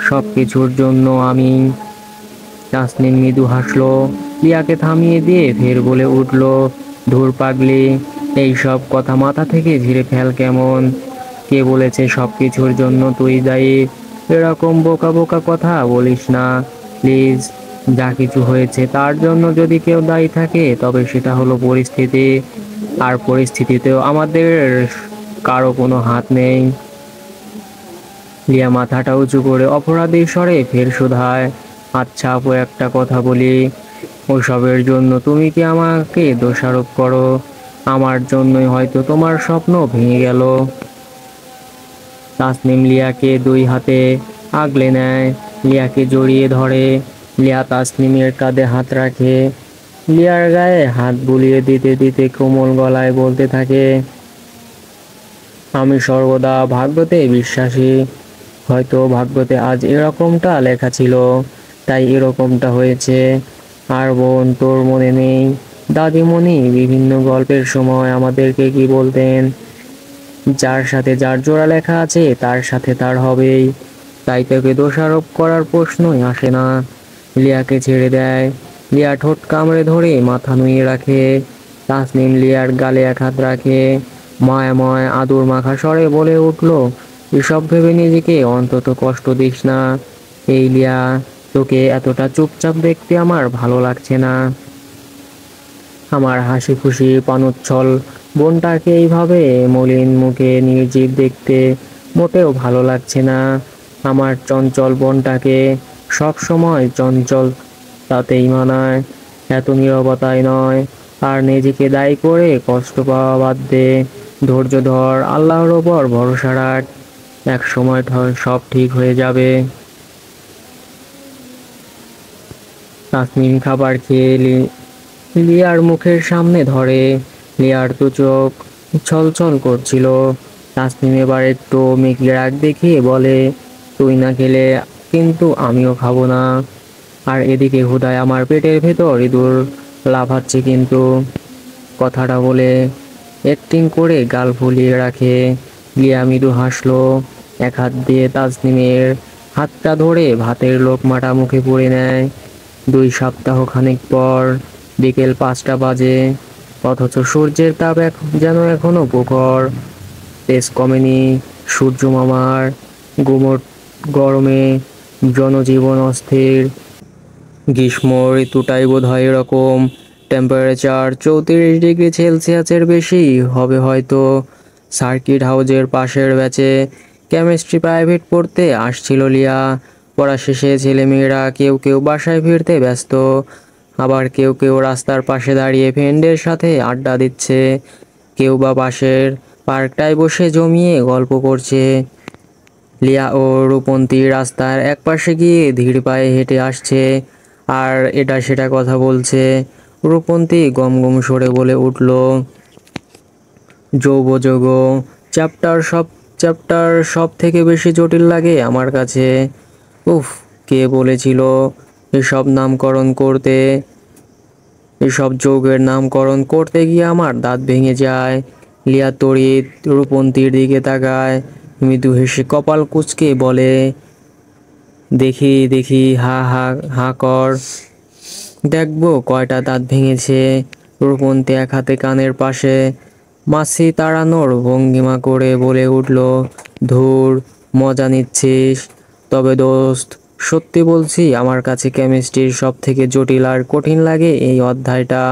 সব কিছুর জন্য আমি। তাসনিম মৃদু হাসলো, লিয়াকে থামিয়ে দিয়ে ফের বলে উঠল, ধুর পাগলি, এই সব কথা মাথা থেকে ঝেড়ে ফেল কেমন। কে বলেছে সব কিছুর জন্য তুই দায়ী? এরকম বোকা বোকা কথা বলিস না প্লিজ। যা কিছু হয়েছে তার জন্য যদি কেউ দায়ী থাকে তবে সেটা হলো পরিস্থিতি, আর পরিস্থিতিতেও আমাদের কারো কোনো হাত নেই। লিয়া মাথাটা উঁচু করে অপরাধীর স্বরে ফের শোধায়, আচ্ছা আপু একটা কথা বলি, ওসবের জন্য তুমি কি আমাকে দোষারোপ করো? আমার জন্যই হয়তো তোমার স্বপ্ন ভেঙে গেল। তাসনিম লিয়াকে দুই হাতে আগলে নেয়, লিয়াকে জড়িয়ে ধরে। লিয়া তাসনিমের কাঁধে হাত রাখে, লিয়ার গায়ে হাত বুলিয়ে দিতে দিতে কোমল গলায় বলতে থাকে, আমি সর্বদা ভাগ্যতে বিশ্বাসী। হয়তো ভাগ্যতে আজ এরকমটা লেখা ছিল, তাই এরকমটা হয়েছে। আর বোন, তোর মনে নেই দাদিমণি বিভিন্ন গল্পের সময় আমাদেরকে কি বলতেন? যার সাথে যার জোড়া লেখা আছে তার সাথে তার হবেই, তাই তোকে দোষারোপ করার প্রশ্নই আসে না। লিয়াকে ছেড়ে দেয়, লিয়া ঠোঁট কামড়ে ধরে মাথা নুয়ে রাখে। তাসনিম লিয়ার গালে এক হাত রাখে, মায়াময় আদর মাখা স্বরে বলে উঠল, এসব ভেবে নিজেকে অন্তত কষ্ট দিস না। এই লিয়া, তোকে এতটা চুপচাপ দেখতে আমার ভালো লাগছে না। আমার হাসি খুশি পানোচ্ছল বোনটাকে এইভাবে মলিন মুখে নির্জীব দেখতে মোটেও ভালো লাগছে না। আমার চঞ্চল বোনটাকে সব সময় চঞ্চল তাতেই মানায়, এত নীরবতায় নয়। আর নিজেকে দায়ী করে কষ্ট পাওয়া বাদ দে, ধৈর্য ধর, আল্লাহর ওপর ভরসা রাখ, এক সময় সব ঠিক হয়ে যাবে। তাসনিম খাবার খেয়ে লিয়ার মুখের সামনে ধরে, লিয়ার তো চোখ ছলছল করছিল। তাসনিম এবার একটু মেঘলে রাগ দেখিয়ে বলে, তুই না খেলে কিন্তু আমিও খাবো না। আর এদিকে হুদায় আমার পেটের ভেতর ইঁদুর লাফাচ্ছে কিন্তু। কথাটা বলে অ্যাক্টিং করে গাল ফুলিয়ে রাখে। লিয়া মৃদু হাসলো, এক হাত দিয়ে তাসনিমের হাতটা ধরে ভাতের লোকমাটা মুখে পুরে নেয়। 2 সপ্তাহ খানেক পর বিকেল 5টা বাজে, অথচ সূর্যের তাপ যেন এখনো প্রখর। তেজ কমেনি সূর্য মামার, গুমোট গরমে জনজীবন অস্থির। গ্রীষ্ম ঋতুটাই বোধ হয় এরকম, টেম্পারেচার 34 ডিগ্রি সেলসিয়াসের বেশি হবে হয়তো। সার্কিট হাউজের পাশের ব্যাচে কেমিস্ট্রি প্রাইভেট পড়তে আসছিল লিয়া। পড়া শেষে ছেলেমেয়েরা কেউ কেউ বাসায় ফিরতে ব্যস্ত, আবার কেউ কেউ রাস্তার পাশে দাঁড়িয়ে ফ্রেন্ডের সাথে আড্ডা দিচ্ছে, কেউ বা পাশের পার্কটায় বসে জমিয়ে গল্প করছে। লিয়া ও রূপন্তী রাস্তার একপাশে গিয়ে ধীর পায়ে হেঁটে আসছে আর এটা সেটা কথা বলছে। রূপন্তী গম গম সরে বলে উঠল, যৌবযোগ চ্যাপ্টার সব থেকে বেশি জটিল লাগে আমার কাছে। উফ, কে বলেছিল এসব নামকরণ করতে? এসব যৌগের নামকরণ করতে গিয়ে আমার দাঁত ভেঙে যায়। লিয়া তড়িৎ রূপন্তীর দিকে তাকায়, মৃদু হেসে কপাল কুঁচকে বলে, দেখি দেখি, হা হা হা কর, দেখবো কয়টা দাঁত ভেঙেছে। রূপন্তী এক হাতে কানের পাশে মাছি তাড়ানোর ভঙ্গিমা করে বলে উঠল, ধুর, মজা নিচ্ছিস? তবে দোস্ত, সত্যি বলছি, আমার কাছে কেমিস্ট্রির সব থেকে জটিল আর কঠিন লাগে এই অধ্যায়টা।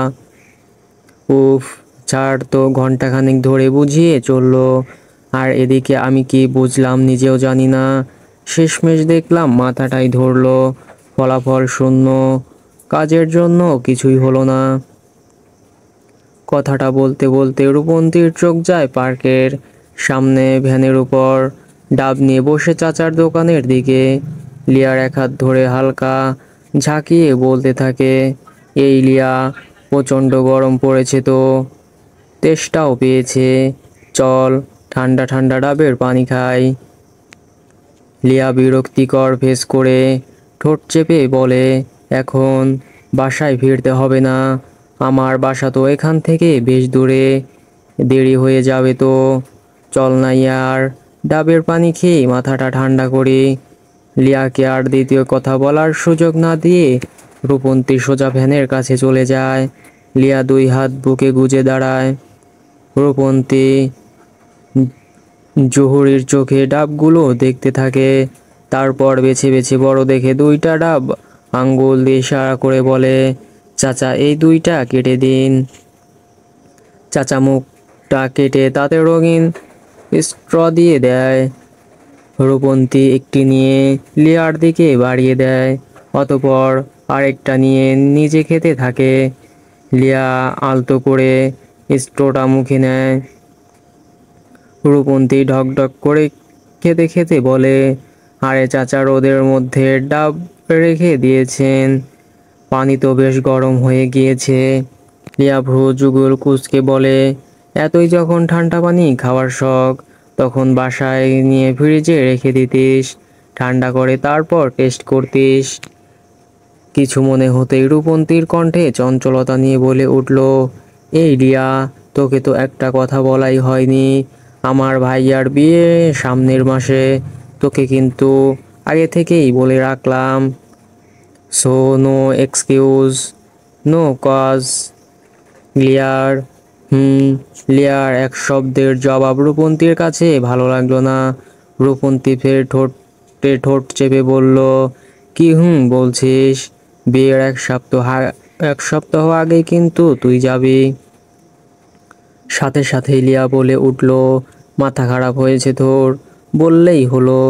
উফ, ছাড় তো, ঘন্টাখানেক ধরে বুঝিয়ে চললো, আর এদিকে আমি কি বুঝলাম নিজেও জানি না। শেষমেশ দেখলাম মাথাটাই ধরলো, ফলাফল শূন্য, কাজের জন্য কিছুই হলো না। কথাটা বলতে বলতে রূপন্তীর চোখ যায় পার্কের সামনে ভ্যানের উপর ডাব নিয়ে বসে চাচার দোকানের দিকে। লিয়ার এক হাত ধরে হালকা ঝাঁকিয়ে বলতে থাকে, এই লিয়া, প্রচণ্ড গরম পড়েছে তো, তেষ্টাও পেয়েছে, চল ঠান্ডা ঠান্ডা ডাবের পানি খাই। লিয়া বিরক্তিকর ফেস করে ঠোঁট চেপে বলে, এখন বাসায় ফিরতে হবে না, আমার বাসা তো এখান থেকে বেশ দূরে, দেরি হয়ে যাবে তো। চল না ইয়ার, ডাবের পানি খেয়ে মাথাটা ঠান্ডা করি। লিয়াকে আর দ্বিতীয় কথা বলার সুযোগ না দিয়ে রূপন্তী সোজা ভ্যানের কাছে চলে যায়। লিয়া দুই হাত বুকে গুজে দাঁড়ায়। রূপন্তী জহুরির চোখে ডাবগুলো দেখতে থাকে, তারপর বেছে বেছে বড় দেখে দুইটা ডাব আঙ্গুল দিয়ে ইশারা করে বলে, চাচা এই দুইটা কেটে দিন। চাচা মুখটা কেটে তাতে রঙিন স্ট্র দিয়ে দেয়। রূপন্তী একটি নিয়ে লিয়ার দিকে বাড়িয়ে দেয়, অতঃপর আরেকটা নিয়ে নিজে খেতে থাকে। লিয়া আলতো করে স্ট্রটা মুখে নেয়। রূপন্তী ঢক ঢক করে খেতে খেতে বলে, আরে চাচা রোদের মধ্যে ডাব রেখে দিয়েছেন, পানি তো বেশ গরম হয়ে গিয়েছে। লিয়া ভ্রু যুগল কুঁচকে বলে, এতই যখন ঠান্ডা পানি খাওয়ার শখ, তখন বাসায় নিয়ে ফ্রিজে রেখে দিতিস, ঠান্ডা করে তারপর টেস্ট করতিস। কিছু মনে হতেই রূপন্তীর কণ্ঠে চঞ্চলতা নিয়ে বলে উঠল, এই রিয়া, তোকে তো একটা কথা বলাই হয়নি, আমার ভাইয়ার বিয়ে সামনের মাসে, তোকে কিন্তু আগে থেকেই বলে রাখলাম। So no excuse, no cause. Liar liar এক শব্দের জবাব রূপন্তীর কাছে ভালো লাগলো না। রূপন্তী ফের ঠোঁটে ঠোঁট চেপে বলল, কি বলছিস? বিয়ের এক সপ্তাহ আগে কিন্তু তুই যাবি। সাথে সাথে লিয়া বলে উঠল, মাথা খারাপ হয়েছে তোর? বললেই হলো,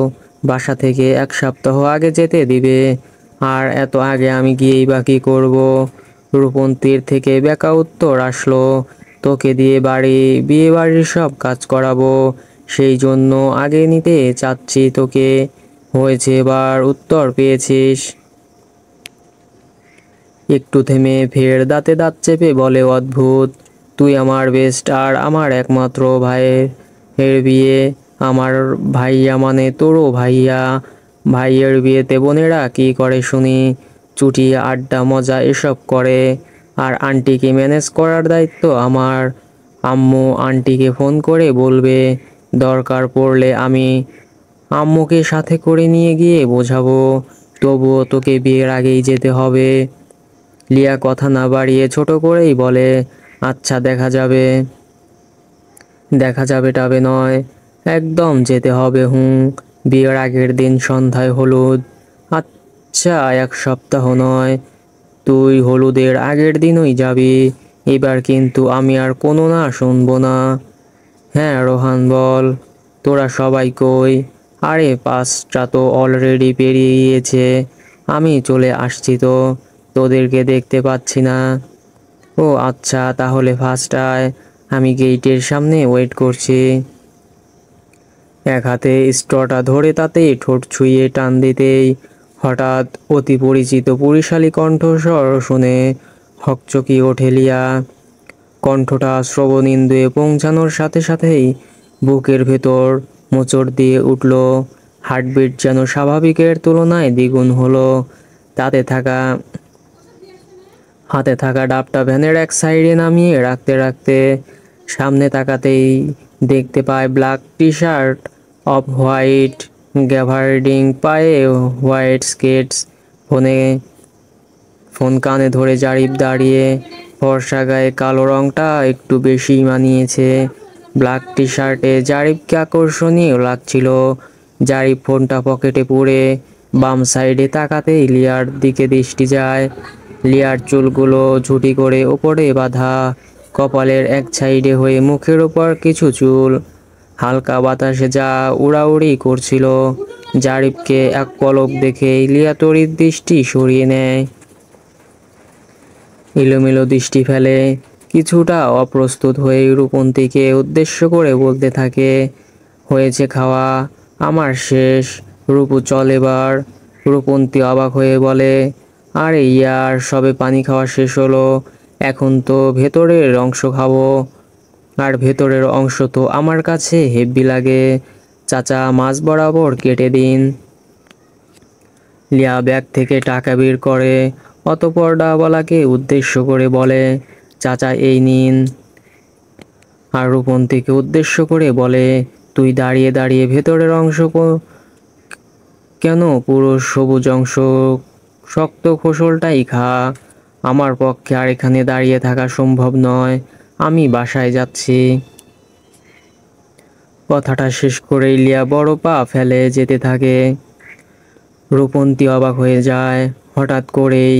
বাসা থেকে এক সপ্তাহ আগে যেতে দিবে, আর এত আগে আমি গিয়েই বা কী করব? রূপন্তীর থেকে বেকা উত্তর আসলো, তোকে দিয়ে বিয়ে বাড়ির সব কাজ করাবো, সেই জন্য আগে নিতে চাচ্ছি তোকে। হয়েছে এবার উত্তর পেয়েছিস। একটু থেমে ফের দাঁতে দাঁত চেপে বলে, অদ্ভুত, তুই আমার বেস্ট আর আমার একমাত্র ভাইয়ের বিয়ে, আমার ভাইয়া মানে তোরও ভাইয়া, ভাইয়ের বিয়েতে বোনেরা কি করে শুনি? চুটি আড্ডা মজা এসব করে, আর আন্টিকে ম্যানেজ করার দায়িত্ব আমার। আম্মু আন্টিকে ফোন করে বলবে, দরকার পড়লে আমি আম্মুকে সাথে করে নিয়ে গিয়ে বোঝাবো, তবুও তোকে বিয়ের আগেই যেতে হবে। লিয়া কথা না বাড়িয়ে ছোট করেই বলে, আচ্ছা দেখা যাবে। দেখা যাবে টাবে নয়, একদম যেতে হবে। বিয়ের আগের দিন সন্ধ্যায় হলুদ। আচ্ছা এক সপ্তাহ নয়, তুই হলুদের আগের দিনই যাবি। এবার কিন্তু আমি আর কোনো না শুনবো না। হ্যাঁ রোহান বল, তোরা সবাই কই? আরে 5টা তো অলরেডি পেরিয়ে গিয়েছে, আমি চলে আসছি তো, তোদেরকে দেখতে পাচ্ছি না। ও আচ্ছা, তাহলে ফার্স্টায়, আমি গেইটের সামনে ওয়েট করছি। এক হাতে স্ট্রটা ধরে তাতে ঠোঁট ছুঁয়ে টান দিতেই হঠাৎ অতি পরিচিত পুরুষালী কণ্ঠস্বর শুনে হকচকিয়ে ওঠে লিয়া। কণ্ঠটা শ্রবণেন্দুয়ে পৌঁছানোর সাথে সাথেই বুকের ভেতর মোচড় দিয়ে উঠল, হার্টবিট যেন স্বাভাবিকের তুলনায় দ্বিগুণ হলো। হাতে থাকা ডাবটা ভ্যানের এক সাইডে নামিয়ে রাখতে রাখতে সামনে তাকাতেই দেখতে পায় black T-shirt, off white গ্যাভার্ডিং পায়ে হোয়াইট স্কেটস, ফোন কানে ধরে জারিফ দাঁড়িয়ে। ফর্সা গায়ে কালো রংটা একটু বেশি মানিয়েছে ব্ল্যাক টি শার্টে, জারিফকে আকর্ষণীয় লাগছিল। জারিফ ফোনটা পকেটে পুরে বাম সাইডে তাকাতেই লিয়ার দিকে দৃষ্টি যায়। লিয়ার চুলগুলো ঝুঁটি করে ওপরে বাঁধা, কপালের এক সাইডে হয়ে মুখের ওপর কিছু চুল হালকা বাতাসে যা উড়াউড়ি করছিল। জারিফকে এক পলক দেখে লিয়া তড়িৎ দৃষ্টি সরিয়ে নেয়, এলোমেলো দৃষ্টি ফেলে, কিছুটা অপ্রস্তুত হয়ে রূপন্তীকে উদ্দেশ্য করে বলতে থাকে, হয়েছে খাওয়া, আমার শেষ, রূপু চল এবার। রূপন্তী অবাক হয়ে বলে, আরে ইয়ার, সবে পানি খাওয়া শেষ হলো, এখন তো ভেতরের অংশ খাবো, আর ভেতরের অংশ তো আমার কাছে হেব্বি লাগে, চাচা মাছ বরাবর কেটে দিন। লিয়া ব্যাগ থেকে টাকা বের করে অতঃপর ডাওয়ালাকে উদ্দেশ্য করে বলে, চাচা এই নিন। আর রূপন্তীকে উদ্দেশ্য করে বলে, তুই দাঁড়িয়ে দাঁড়িয়ে ভেতরের অংশ কেন, পুরো সবুজ অংশ শক্ত খোসলটাই খা। আমার পক্ষে আর এখানে দাঁড়িয়ে থাকা সম্ভব নয়, আমি বাসায় যাচ্ছি। কথাটা শেষ করে ইলিয়া বড় পা ফেলে যেতে থাকে। রূপন্তী অবাক হয়ে যায়, হঠাৎ করেই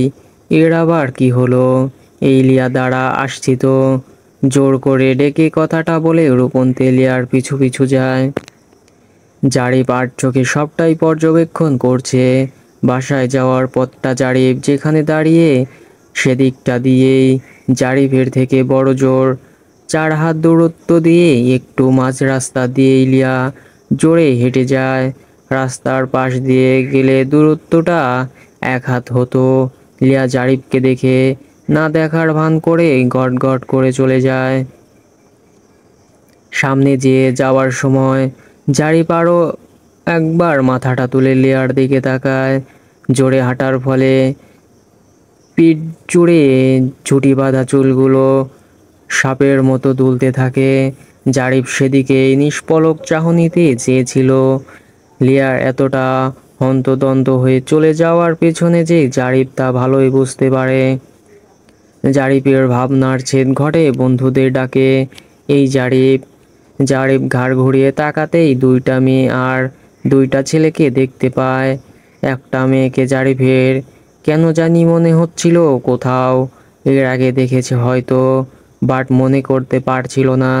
এর আবার কি হলো। এই ইলিয়া দাঁড়া, আসছি তো। জোর করে ডেকে কথাটা বলে রূপন্তী ইলিয়ার পিছু পিছু যায়। জারিফ আর চোখে সবটাই পর্যবেক্ষণ করছে। বাসায় যাওয়ার পথটা জারিফ যেখানে দাঁড়িয়ে সেদিকটা দিয়েই জারিফের থেকে বড় জোর 4 হাত দূরত্ব দিয়ে একটু মাঝ রাস্তা দিয়ে ইলিয়া জোরে হেঁটে যায়। রাস্তার পাশ দিয়ে গেলে দূরত্বটা 1 হাত হতো। ইলিয়া জারিফকে দেখে না দেখার ভান করে গট গট করে চলে যায়। সামনে যেয়ে যাওয়ার সময় জারিফ আরও একবার মাথাটা তুলে লিয়ার দিকে তাকায়। জোরে হাঁটার ফলে পিঠ জুড়ে ঝুঁটি বাঁধা চুলগুলো সাপের মতো দুলতে থাকে। জারিফ সেদিকে নিষ্পলক চাহনিতে চেয়েছিল। লিয়ার এতটা হন্তদন্ত হয়ে চলে যাওয়ার পেছনে যে জারিফ তা ভালোই বুঝতে পারে। জারিফের ভাবনার ছেদ ঘটে বন্ধুদের ডাকে। এই জারিফ। জারিফ ঘাড় ঘুরিয়ে তাকাতেই 2টা মেয়ে আর 2টা ছেলেকে দেখতে পায়। একটা মেয়েকে জারিফের কেন জানি মনে হচ্ছিল কোথাও এর আগে দেখেছে হয়তো, বাট মনে করতে পারছিল না।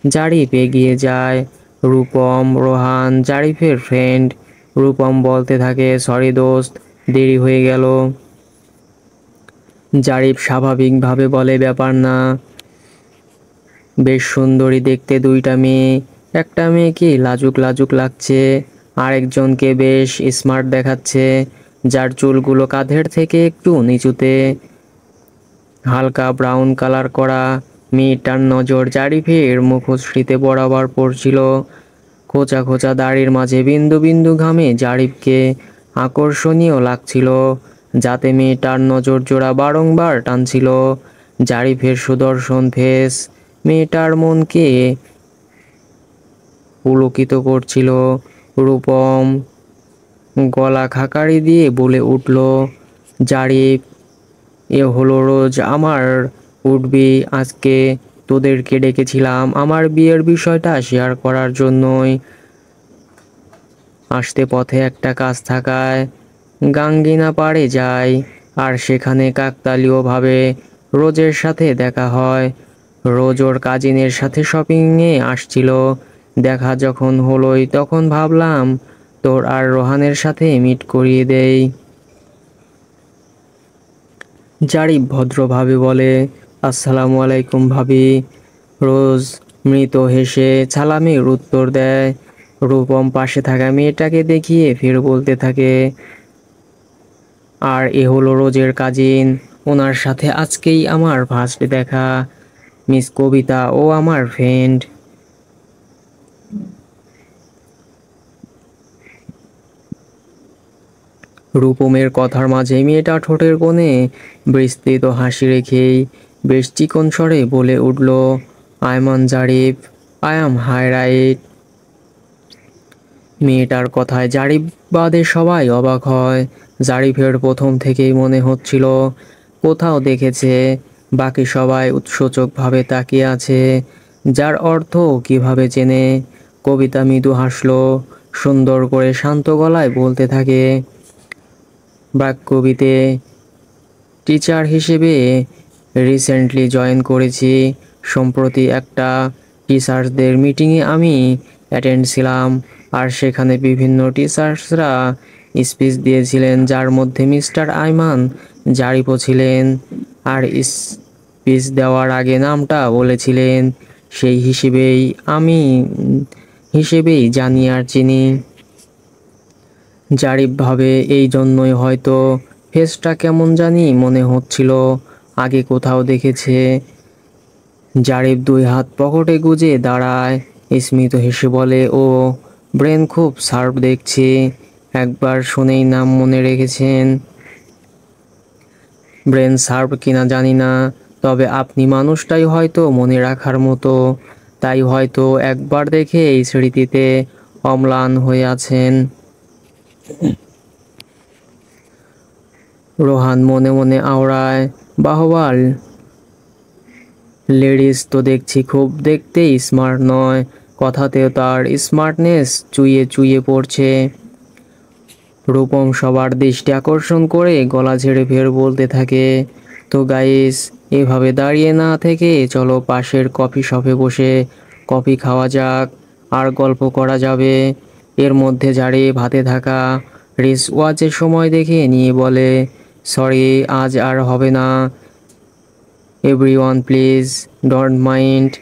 জারিফ এগিয়ে যায়। রূপম, রোহান জারিফের ফ্রেন্ড। রূপম বলতে থাকে, সরি দোস্ত, দেরি হয়ে গেল। জারিফ স্বাভাবিকভাবে বলে, ব্যাপার না। বেশ সুন্দরী দেখতে 2টা মেয়ে। একটা মেয়েকে লাজুক লাজুক লাগছে, আরেকজনকে বেশ স্মার্ট দেখাচ্ছে, যার চুলগুলো কাঁধের থেকে একটু নিচুতে, হালকা ব্রাউন কালার করা। মেয়েটার নজর জারিফের মুখশ্রীতে বরাবর পড়ছিল। খোঁচা খোঁচা দাড়ির মাঝে বিন্দু বিন্দু ঘামে জারিফকে আকর্ষণীয় লাগছিল, যাতে মেয়েটার নজর জোড়া বারংবার টানছিল। জারিফের সুদর্শন ফেস মেয়েটার মনকে পুলকিত করছিল। রূপম গলা খাকারি দিয়ে বলে উঠল, জারিফ, এ হলো রোজ আমার উঠবি। আজকে তোদেরকে ডেকেছিলাম আমার বিয়ের বিষয়টা শেয়ার করার জন্যই। আসতে পথে একটা কাজ থাকায় গাঙ্গিনা পাড়ে যাই, আর সেখানে কাকতালীয়ভাবে রোজের সাথে দেখা হয়। রোজ ওর কাজিনের সাথে শপিংয়ে আসছিল। দেখা যখন হলোই তখন ভাবলাম তোর আর রোহানের সাথে মিট করিয়ে দেই। জারিফ ভদ্রভাবে বলে, আসসালামু আলাইকুম ভাবি। রোজ মৃত হেসে সালামের উত্তর দেয়। রূপম পাশে থাকা মেয়েটাকে দেখিয়ে ফের বলতে থাকে, আর এ হলো রোজের কাজিন, ওনার সাথে আজকেই আমার ফার্স্ট দেখা, মিস কবিতা, ও আমার ফ্রেন্ড। রূপমের কথার মাঝে মেয়েটা ঠোঁটের কোণে বিস্তৃত হাসি রেখেই বেশ চিকন স্বরে বলে উঠল, Ayman Zarif, I am high right. মেয়েটার কথায় জারিফ বাদে সবাই অবাক হয়। জারিফের প্রথম থেকেই মনে হচ্ছিল কোথাও দেখেছে। বাকি সবাই উৎসুকভাবে তাকিয়ে আছে, যার অর্থ কিভাবে চেনে। কবিতা মৃদু হাসলো, সুন্দর করে শান্ত গলায় বলতে থাকে, ব্রাক্যবিতে টিচার হিসেবে রিসেন্টলি জয়েন করেছি। সম্প্রতি একটা টিচার্সদের মিটিংয়ে আমি অ্যাটেন্ড ছিলাম, আর সেখানে বিভিন্ন টিচার্সরা স্পিচ দিয়েছিলেন, যার মধ্যে মিস্টার আইমান জারিফও ছিলেন। আর স্পিচ দেওয়ার আগে নামটা বলেছিলেন, সেই হিসেবেই জানি আর চিনি। জারিফ ভাবে এই জন্যই হয়তো ফেসটা কেমন জানি মনে হচ্ছিল, আগে কোথাও দেখেছে। জারিফ 2 হাত পকেটে গুজে দাঁড়ায়, স্মিত হেসে বলে, ও ব্রেন খুব শার্প দেখছি, একবার শুনেই নাম মনে রেখেছেন। ব্রেন সার্ভ কিনা জানি না, তবে আপনি মানুষটাই হয়তো মনে রাখার মতো। তাই হয়তো একবার দেখে এই স্মৃতিতে অম্লান হয়ে আছেন। রোহান মনে মনে আওড়ায়, বাহবাল, লেডিস তো দেখছি খুব দেখতেই স্মার্ট নয়, কথাতেও তার স্মার্টনেস চুইয়ে চুইয়ে পড়ছে। রূপম সবার দৃষ্টি আকর্ষণ করে গলা ঝেড়ে ফের বলতে থাকে, তো গাইস, এভাবে দাঁড়িয়ে না থেকে চলো পাশের কফি শপে বসে কফি খাওয়া যাক, আর গল্প করা যাবে। এর মধ্যে জারে ভাতে থাকা রিস ওয়াচের সময় দেখে নিয়ে বলে, সরি, আজ আর হবে না, এভরিওয়ান প্লিজ ডোন্ট মাইন্ড।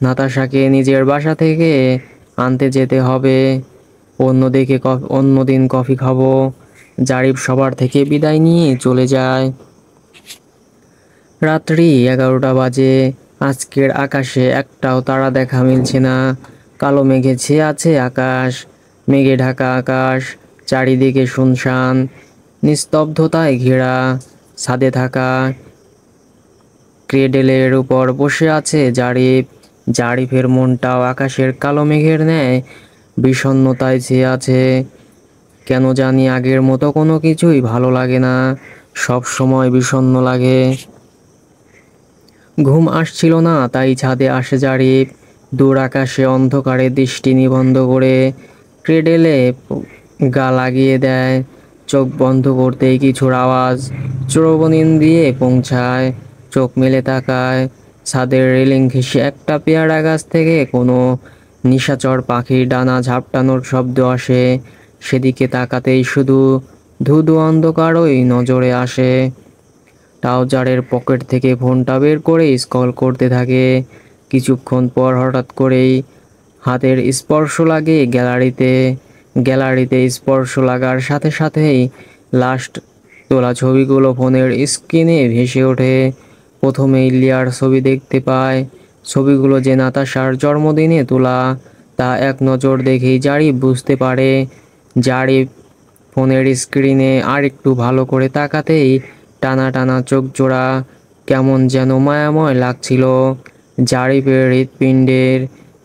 নাতাশাকে নিজের বাসা থেকে আনতে যেতে হবে, অন্যদিন কফি খাবো। জারিফ সবার থেকে বিদায় নিয়ে চলে যায়। রাত্রি 11টা বাজে। আজকের আকাশে একটাও তারা দেখা মিলছে না। কালো মেঘে ছেয়ে আছে আকাশ, মেঘে ঢাকা আকাশ, চারিদিকে শুনশান, নিস্তব্ধতায় ঘেরা। ছাদে থাকা ক্রেডেলের উপর বসে আছে জারিফ। জারিফের মনটাও আকাশের কালো মেঘের ন্যায় বিষণ্ণতায় ছেয়ে আছে। কেন জানি আগের মতো কোনো কিছুই ভালো লাগে না, সব সময় বিষণ্ণ লাগে। ঘুম আসছিল না, তাই ছাদে আসে জারিফ। দূর আকাশে অন্ধকারে দৃষ্টি নিবন্ধ করে ক্রেডেলে গা লাগিয়ে দেয়। চোখ বন্ধ করতেই কিছুর আওয়াজ চোরবনিন দিয়ে পৌঁছায়। চোখ মেলে তাকায়, ছাদের রেলিং ঘেঁষে একটা পেয়ারা গাছ থেকে কোনো নিশাচর পাখির ডানা ঝাপটানোর শব্দ আসে। সেদিকে তাকাতেই শুধু ধুধু অন্ধকারই নজরে আসে। ট্রাউজারের পকেট থেকে ফোনটা বের করে স্ক্রল করতে থাকে। কিছুক্ষণ পর হঠাৎ করেই হাতের স্পর্শ লাগে গ্যালারিতে স্পর্শ লাগার সাথে সাথেই লাস্ট তোলা ছবিগুলো ফোনের স্ক্রিনে ভেসে ওঠে। প্রথমেই লিয়ার ছবি দেখতে পায়। ছবিগুলো যে নাতাশার জন্মদিনে তোলা, তা এক নজর দেখেই জারিফ বুঝতে পারে। জারিফ ফোনের স্ক্রিনে আর একটু ভালো করে তাকাতেই টানা টানা চোখ জোড়া কেমন যেন মায়াময় লাগছিল। জারিফের হৃৎপিণ্ডের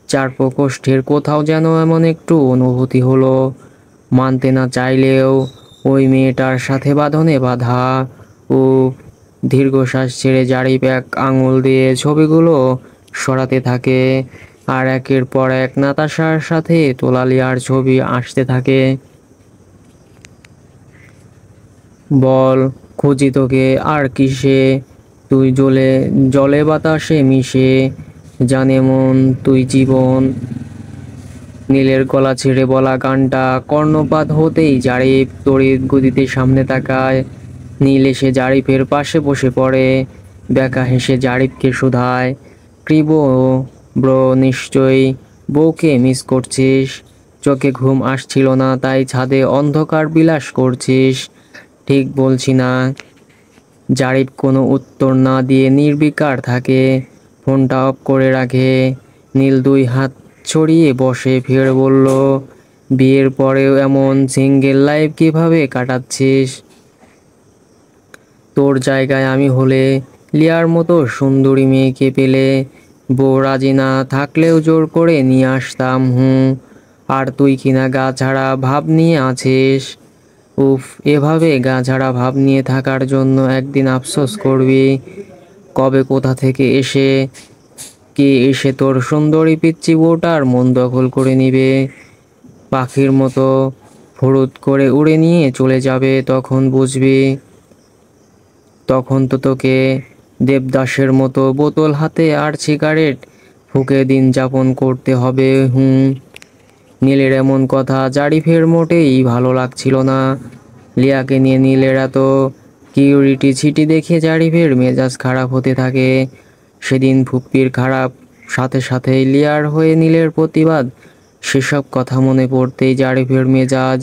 চার প্রকোষ্ঠের কোথাও যেন এমন একটু অনুভূতি হলো, মানতে না চাইলেও ওই মেয়েটার সাথে বাঁধনে বাঁধা। ও দীর্ঘশ্বাস ছেড়ে জারিফ এক আঙুল দিয়ে ছবিগুলো সরাতে থাকে, আর একের পর এক নাতাশার সাথে তোলা লিয়ার ছবি আসতে থাকে। বল, খুঁজি তোকে আর কিসে, তুই জলে বাতাসে মিশে, জানে মন তুই জীবন। নীলের গলা ছেড়ে বলা গানটা কর্ণপাত হতেই জারিফ তড়িৎ গতিতে সামনে তাকায়। নীল এসে জারিফের পাশে বসে পড়ে, বেকা হেসে জারিফকে শুধায়, ক্রিবো ব্রো, নিশ্চয়ই বউকে মিস করছিস। চোখে ঘুম আসছিল না, তাই ছাদে অন্ধকার বিলাস করছিস। ঠিক বলছি না। জারিফ কোনো উত্তর না দিয়ে নির্বিকার থাকে, ফোনটা অফ করে রাখে। নীল দুই হাত ছড়িয়ে বসে ফের বলল, বিয়ের পরেও এমন সিঙ্গেল লাইফ কিভাবে কাটাচ্ছিস? তোর জায়গায় আমি হলে লিয়ার মতো সুন্দরী মেয়েকে পেলে বউ রাজি না থাকলেও জোর করে নিয়ে আসতাম। আর তুই কিনা গা ছাড়া ভাব নিয়ে আছিস। উফ, এভাবে গা ছাড়া ভাব নিয়ে থাকার জন্য একদিন আফসোস করবি। কবে কোথা থেকে কে এসে তোর সুন্দরী পিচ্চি বউটার মন দখল করে নিবে, পাখির মতো ফুরুত করে উড়ে নিয়ে চলে যাবে, তখন বুঝবি। তখন তো তোকে দেবদাসের মতো বোতল হাতে আর সিগারেট ফুঁকে দিন যাপন করতে হবে। নীলের এমন কথা জারিফের মোটেই ভালো লাগছিল না। লিয়াকে নিয়ে নীলের এত কিউরিটি দেখে জারিফের মেজাজ খারাপ হতে থাকে। সেদিন ফুপ্পির খারাপ সাথে সাথেই লিয়ার হয়ে নীলের প্রতিবাদ, সেসব কথা মনে পড়তেই জারিফের মেজাজ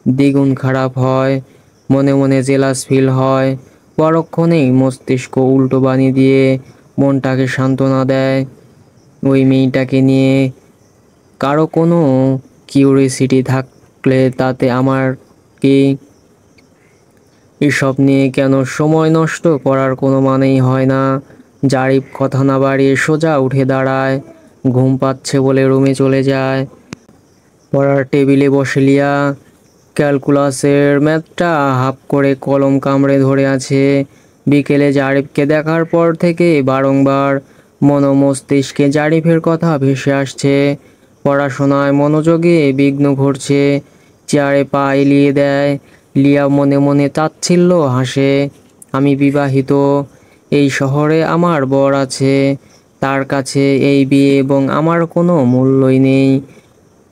দ্বিগুণ খারাপ হয়। মনে মনে জেলাস ফিল হয়। পরক্ষণেই মস্তিষ্ক উল্টো বানিয়ে দিয়ে মনটাকে সান্ত্বনা দেয়, ওই মেয়েটাকে নিয়ে কারো কোনো কিউরিসিটি থাকলে তাতে আমার কি? এসব নিয়ে কেন সময় নষ্ট করার কোনো মানেই হয় না। জারিফ কথা না বাড়িয়ে সোজা উঠে দাঁড়ায়, ঘুম পাচ্ছে বলে রুমে চলে যায়। পড়ার টেবিলে বসে লিয়া ক্যালকুলাসের ম্যাথটা হাফ করে কলম কামড়ে ধরে আছে। বিকেলে জারিফকে দেখার পর থেকে বারংবার মস্তিষ্কে জারিফের কথা ভেসে আসছে। পড়াশোনায় মনোযোগে বিঘ্ন ঘটছে। চেয়ারে পা এলিয়ে দেয়। লিয়া মনে মনে তাচ্ছিল্য হাসে। আমি বিবাহিত, এই শহরে আমার বর আছে, তার কাছে এই বিয়ে এবং আমার কোনো মূল্যই নেই।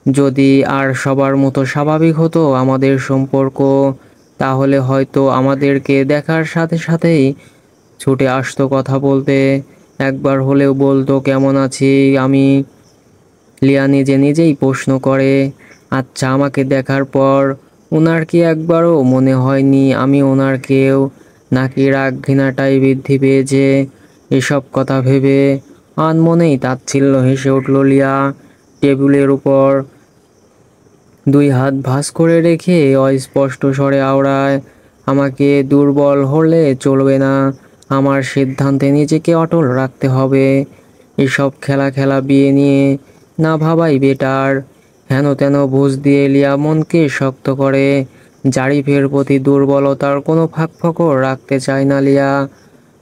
যদি আর সবার মতো স্বাভাবিক হতো আমাদের সম্পর্ক, তাহলে হয়তো আমাদেরকে দেখার সাথে সাথেই ছুটে আসতো কথা বলতে, একবার হলেও বলতো কেমন আছি আমি। লিয়া নিজে নিজেই প্রশ্ন করে, আচ্ছা আমাকে দেখার পর ওনার কি একবারও মনে হয়নি আমি ওনার কেউ, নাকি রাগ ঘৃণাটাই বৃদ্ধি পেয়েছে? এসব কথা ভেবে আনমনেই তাচ্ছিল্য হেসে উঠল লিয়া। টেবিলের উপর দুই হাত ভাঁজ করে রেখে অস্পষ্ট স্বরে আওড়ায়, আমাকে দুর্বল হলে চলবে না, আমার সিদ্ধান্তে নিজেকে অটল রাখতে হবে। এসব খেলা বিয়ে নিয়ে না ভাবাই বেটার। হেন তেন বুঝ দিয়ে লিয়া মনকে শক্ত করে। জারিফের প্রতি দুর্বলতার কোনো ফাঁকফোকর রাখতে চায় না লিয়া,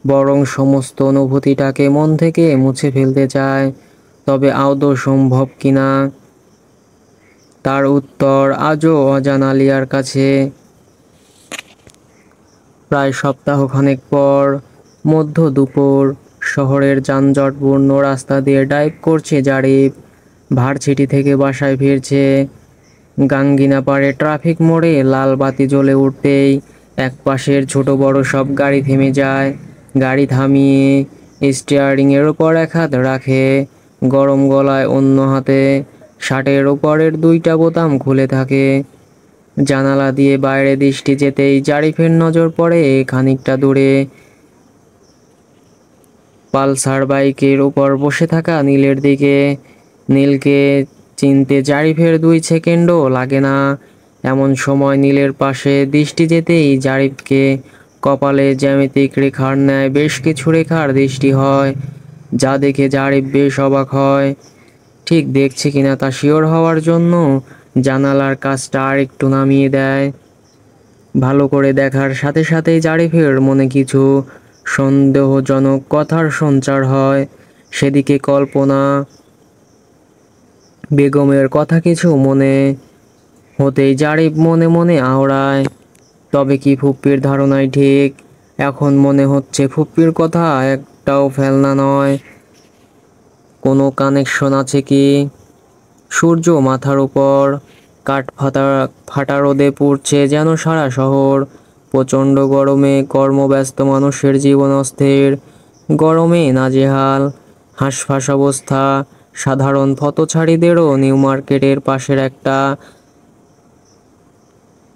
বরং সমস্ত অনুভূতিটাকে মন থেকে মুছে ফেলতে চায়। তবে আদৌ সম্ভব কিনা তার উত্তর আজও অজানা লিয়ার কাছে। প্রায় সপ্তাহখানেক পর মধ্য দুপুর, শহরের যানজটপূর্ণ রাস্তা দিয়ে ড্রাইভ করছে জারিফ। ভার্সিটি থেকে বাসায় ফিরছে। গাঙ্গিনা পাড়ে ট্রাফিক মোড়ে লাল বাতি জ্বলে উঠতেই একপাশের ছোট বড় সব গাড়ি থেমে যায়। গাড়ি থামিয়ে স্টিয়ারিংয়ের ওপর এক হাত রাখে, গরম গলায় অন্য হাতে শার্টের ওপরের দুইটা বোতাম খুলে থাকে। জানালা দিয়ে বাইরে দৃষ্টি যেতেই জারিফের নজর পড়ে খানিকটা দূরে পালসার বাইকের উপর বসে থাকা নীলের দিকে। নীলকে চিনতে জারিফের 2 সেকেন্ডও লাগে না। এমন সময় নীলের পাশে দৃষ্টি যেতেই জারিফকে কপালে জ্যামিতিক রেখার ন্যায় বেশ কিছু রেখার দৃষ্টি হয়, যা দেখে জারিফ বেশ অবাক হয়। ঠিক দেখছে কিনা তা শিওর হওয়ার জন্য জানালার কাজটা আর একটু নামিয়ে দেয়। ভালো করে দেখার সাথে সাথেই জারিফের মনে কিছু সন্দেহজনক কথার সঞ্চার হয়। সেদিকে কল্পনা বেগমের কথা কিছু মনে হতেই জারিফ মনে মনে আওড়ায়, তবে কি ফুপ্পির ধারণাই ঠিক? এখন মনে হচ্ছে ফুপ্পির কথা একটাও ফেলনা নয়। কোনো কানেকশন আছে কি? সূর্য মাথার উপর, কাঠ ফাটা রোদে পুড়ছে যেন সারা শহর। প্রচণ্ড গরমে কর্মব্যস্ত মানুষের জীবন অস্থির, গরমে নাজেহাল, হাঁসফাঁস অবস্থা। সাধারণ পথচারীদেরও নিউ মার্কেটের পাশের একটা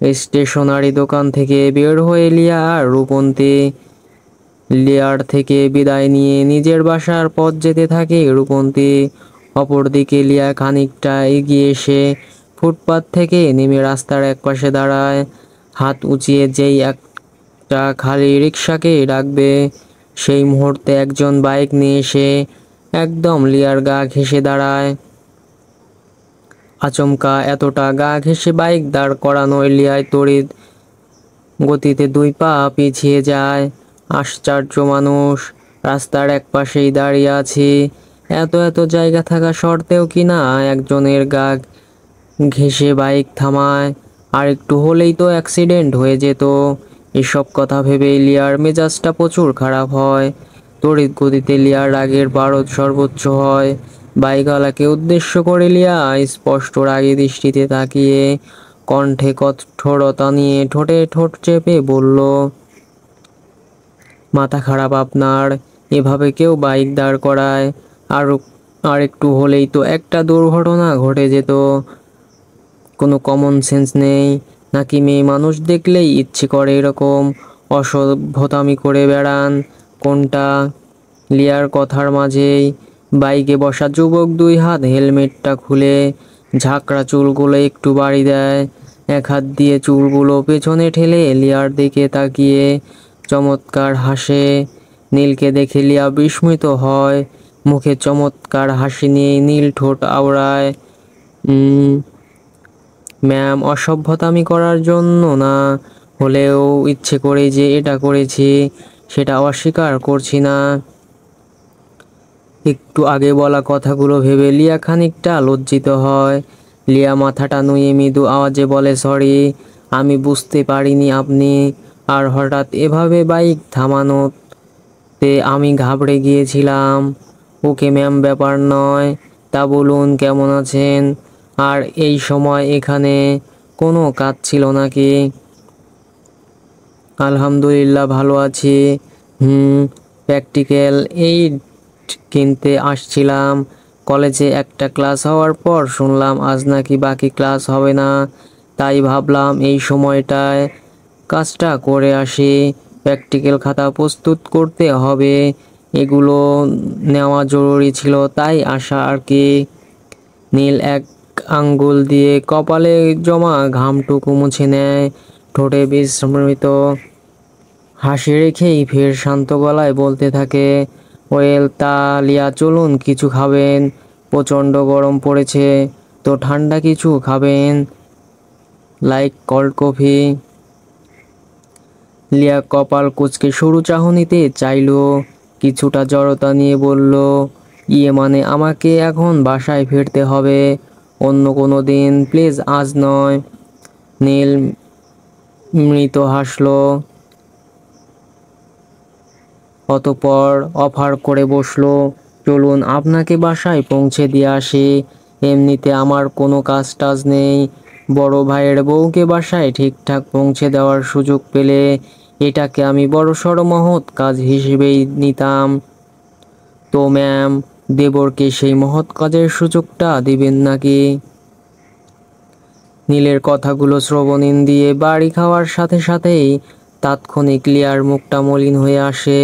স্টেশনারি দোকান থেকে বের হয়ে লিয়া আর রূপন্তী লিয়ার থেকে বিদায় নিয়ে নিজের বাসার পথ যেতে থাকে রূপন্তী। অপরদিকে লিয়া খানিকটা এগিয়ে এসে ফুটপাত থেকে নেমে রাস্তার একপাশে দাঁড়ায়। হাত উঁচিয়ে যেই একটা খালি রিক্সাকে ডাকবে, সেই মুহূর্তে একজন বাইক নিয়ে এসে একদম লিয়ার গা ঘেঁষে দাঁড়ায়। আচমকা এতটা গা ঘেঁষে বাইক দাঁড় করানোয় লিয়ায় তড়িৎ গতিতে 2 পা পিছিয়ে যায়। আশ্চর্য মানুষ, রাস্তার একপাশেই দাঁড়িয়ে আছি, এত জায়গা থাকা সত্ত্বেও কিনা একজনের গা ঘেঁষে বাইক থামায়। আর একটু হলেই তো অ্যাক্সিডেন্ট হয়ে যেত। এসব কথা ভেবে লিয়ার মেজাজটা প্রচুর খারাপ হয়। তড়িৎ গতিতে লিয়ার রাগের পারদ সর্বোচ্চ হয়। বাইকওয়ালাকে উদ্দেশ্য করে লিয়া স্পষ্ট রাগী দৃষ্টিতে তাকিয়ে কণ্ঠে কঠোরতা নিয়ে ঠোঁটে ঠোঁট চেপে বলল, মাথা খারাপ আপনার? এভাবে কেউ বাইক দাঁড় করায়? আর একটু হলেই তো একটা দুর্ঘটনা ঘটে যেত। কোনো কমন সেন্স নেই নাকি? মেয়ে মানুষ দেখলেই ইচ্ছে করে এরকম অসভ্যতামি করে বেড়ান? কোনটা? লিয়ার কথার মাঝেই বাইকে বসা যুবক 2 হাত হেলমেটটা খুলে ঝাঁকড়া চুলগুলো একটু বাড়ি দেয়। এক হাত দিয়ে চুলগুলো পেছনে ঠেলে লিয়ার দিকে তাকিয়ে চমৎকার হাসে। নীলকে দেখে লিয়া বিস্মিত হয়। মুখে চমৎকার হাসি নিয়ে নীল ঠোঁট আওড়ায়। ম্যাম, অসভ্যতামি করার জন্য না, হলেও ইচ্ছে করে যে এটা করেছি সেটা অস্বীকার করছি না। একটু আগে বলা কথাগুলো ভেবে লিয়া খানিকটা লজ্জিত হয়। লিয়া মাথাটা নুয়ে মৃদু আওয়াজে বলে, সরি, আমি বুঝতে পারিনি আপনি। আর হঠাৎ এভাবে বাইক থামানোতে আমি ঘাবড়ে গিয়েছিলাম। ওকে ম্যাম, ব্যাপার নয়। তা বলুন, কেমন আছেন? আর এই সময় এখানে কোনো কাজ ছিল নাকি? আলহামদুলিল্লাহ, ভালো আছি। প্র্যাকটিক্যাল এইড কিনতে আসছিলাম। কলেজে একটা ক্লাস হওয়ার পর শুনলাম আজ নাকি বাকি ক্লাস হবে না, তাই ভাবলাম এই সময়টায় কাজটা করে আসি। প্র্যাকটিক্যাল খাতা প্রস্তুত করতে হবে, এগুলো নেওয়া জরুরি ছিল, তাই আসা আর কি। নীল এক আঙ্গুল দিয়ে কপালে জমা ঘামটুকু মুছে নেয়, ঠোঁটে বিস্মৃত হাসি রেখেই ফের শান্ত গলায় বলতে থাকে, ওয়েল, তা লিয়া, চলুন, কিছু খাবেন? প্রচণ্ড গরম পড়েছে তো ঠান্ডা কিছু খাবেন, লাইক কোল্ড কফি? লিয়া কপাল কুঁচকে সরু চাহনিতে চাইল, কিছুটা জড়তা নিয়ে বলল, ইয়ে মানে আমাকে এখন বাসায় ফিরতে হবে, অন্য কোনো দিন প্লিজ, আজ নয়। নীল মৃত হাসল, অতঃপর অফার করে বসলো, চলুন আপনাকে বাসায় পৌঁছে দিয়ে আসি। এমনিতে আমার কোনো কাজ টাজ নেই, বড় ভাইয়ের বউকে বাসায় ঠিকঠাক পৌঁছে দেওয়ার সুযোগ পেলে এটাকে আমি বড়সড় মহৎ কাজ হিসেবেই নিতাম। তো ম্যাম, দেবরকে সেই মহৎ কাজের সুযোগটা দিবেন নাকি? নীলের কথাগুলো শ্রবণীন দিয়ে বাড়ি খাওয়ার সাথে সাথেই তাৎক্ষণিক লিয়ার মুখটা মলিন হয়ে আসে।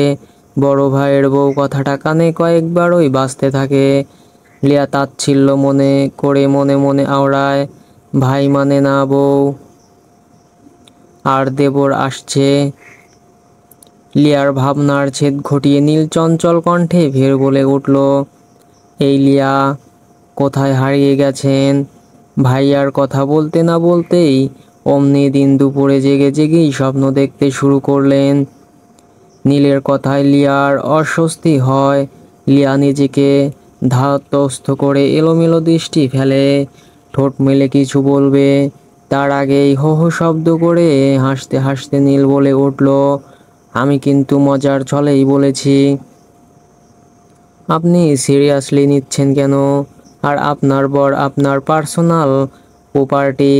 বড় ভাইয়ের বউ কথাটা কানে কয়েকবারই বাজতে থাকে। লিয়া তাচ্ছিল্য মনে করে মনে মনে আওড়ায়, ভাই মানে না বউ, আর দেবর আসছে। লিয়ার ভাবনার ছেদ ঘটিয়ে নীল চঞ্চল কণ্ঠে ফের বলে উঠল, এই লিয়া, কোথায় হারিয়ে গেছেন? ভাইয়ার কথা বলতে না বলতেই অমনি দিন দুপুরে জেগে জেগেই স্বপ্ন দেখতে শুরু করলেন। নীলের কথায় লিয়ার অস্বস্তি হয়। লিয়া নিজেকে ধাতস্থ করে এলোমেলো দৃষ্টি ফেলে, ঠোঁট মেলে কিছু বলবে, তার আগেই হো হো শব্দ করে হাসতে হাসতে নীল বলে উঠল, আমি কিন্তু মজার ছলেই বলেছি। আপনি সিরিয়াসলি নিচ্ছেন কেন? আর আপনার বর আপনার পার্সোনাল প্রপার্টি,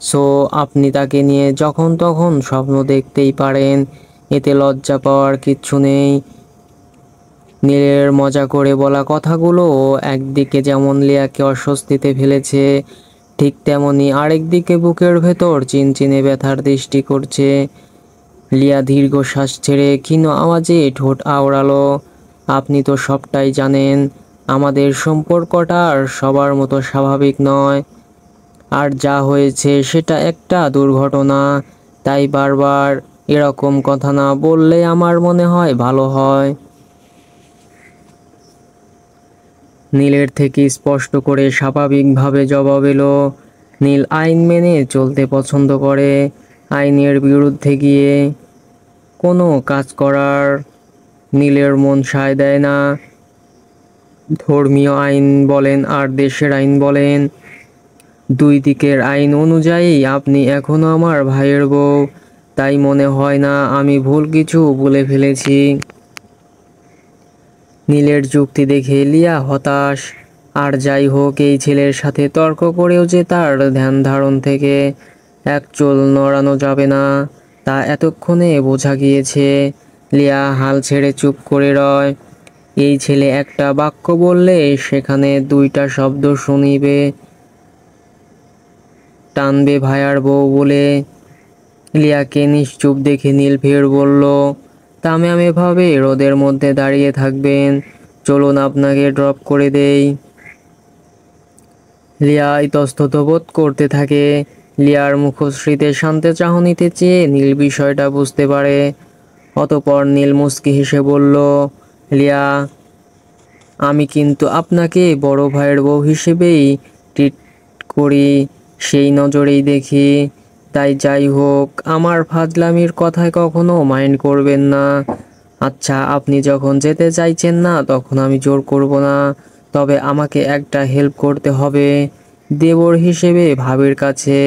সো আপনি তাকে নিয়ে যখন তখন স্বপ্ন দেখতেই পারেন, এতে লজ্জা পাওয়ার কিচ্ছু নেই। নীলের মজা করে বলা কথাগুলো একদিকে যেমন লিয়াকে অস্বস্তিতে ফেলেছে, ঠিক তেমনি আরেকদিকে বুকের ভেতর চিনচিনে ব্যথার সৃষ্টি করছে। লিয়া দীর্ঘশ্বাস ছেড়ে ক্ষীণ আওয়াজে ঠোঁট আওড়ালো, আপনি তো সবটাই জানেন, আমাদের সম্পর্কটা আর সবার মতো স্বাভাবিক নয়। আর যা হয়েছে সেটা একটা দুর্ঘটনা, তাই বারবার এরকম কথা না বললে আমার মনে হয় ভালো হয়। নীলের থেকে স্পষ্ট করে স্বাভাবিকভাবে জবাব এলো, নীল আইন মেনে চলতে পছন্দ করে, আইনের বিরুদ্ধে গিয়ে কোনো কাজ করার নীলের মন সায় দেয় না। ধর্মীয় আইন বলেন আর দেশের আইন বলেন, দুই দিকের আইন অনুযায়ী আপনি এখনো আমার ভাইয়ের বউ, তাই মনে হয় না আমি ভুল কিছু বলে ফেলেছি। নীলের যুক্তি দেখে লিয়া হতাশ। আর যাই হোক, এই ছেলের সাথে তর্ক করেও যে তার ধ্যান ধারণ থেকে এক চুল নড়ানো যাবে না, তা এতক্ষণে বোঝা গিয়েছে। লিয়া হাল ছেড়ে চুপ করে রয়। এই ছেলে একটা বাক্য বললে সেখানে দুইটা শব্দ শুনিবে, টানবে ভাইয়ার বউ বলে। লিয়াকে নিশ্চুপ দেখে নীল ফের বলল, তা ম্যাম এভাবে রোদের মধ্যে দাঁড়িয়ে থাকবেন? চলুন আপনাকে ড্রপ করে দেই। লিয়া ইতস্তত বোধ করতে থাকে। লিয়ার মুখশ্রীতে শান্তে চাহনিতে চেয়ে নীল বিষয়টা বুঝতে পারে। অতপর নীল মুচকি হেসে বলল, লিয়া, আমি কিন্তু আপনাকে বড় ভাইয়ের বউ হিসেবেই ট্রিট করি, সেই নজরেই দেখি। তাই যাই হোক, আমার ফাজলামির কথায় কখনো মাইন্ড করবেন না। আচ্ছা, আপনি যখন যেতে চাইছেন না তখন আমি জোর করব না। তবে আমাকে একটা হেল্প করতে হবে। দেবর হিসেবে ভাবির কাছে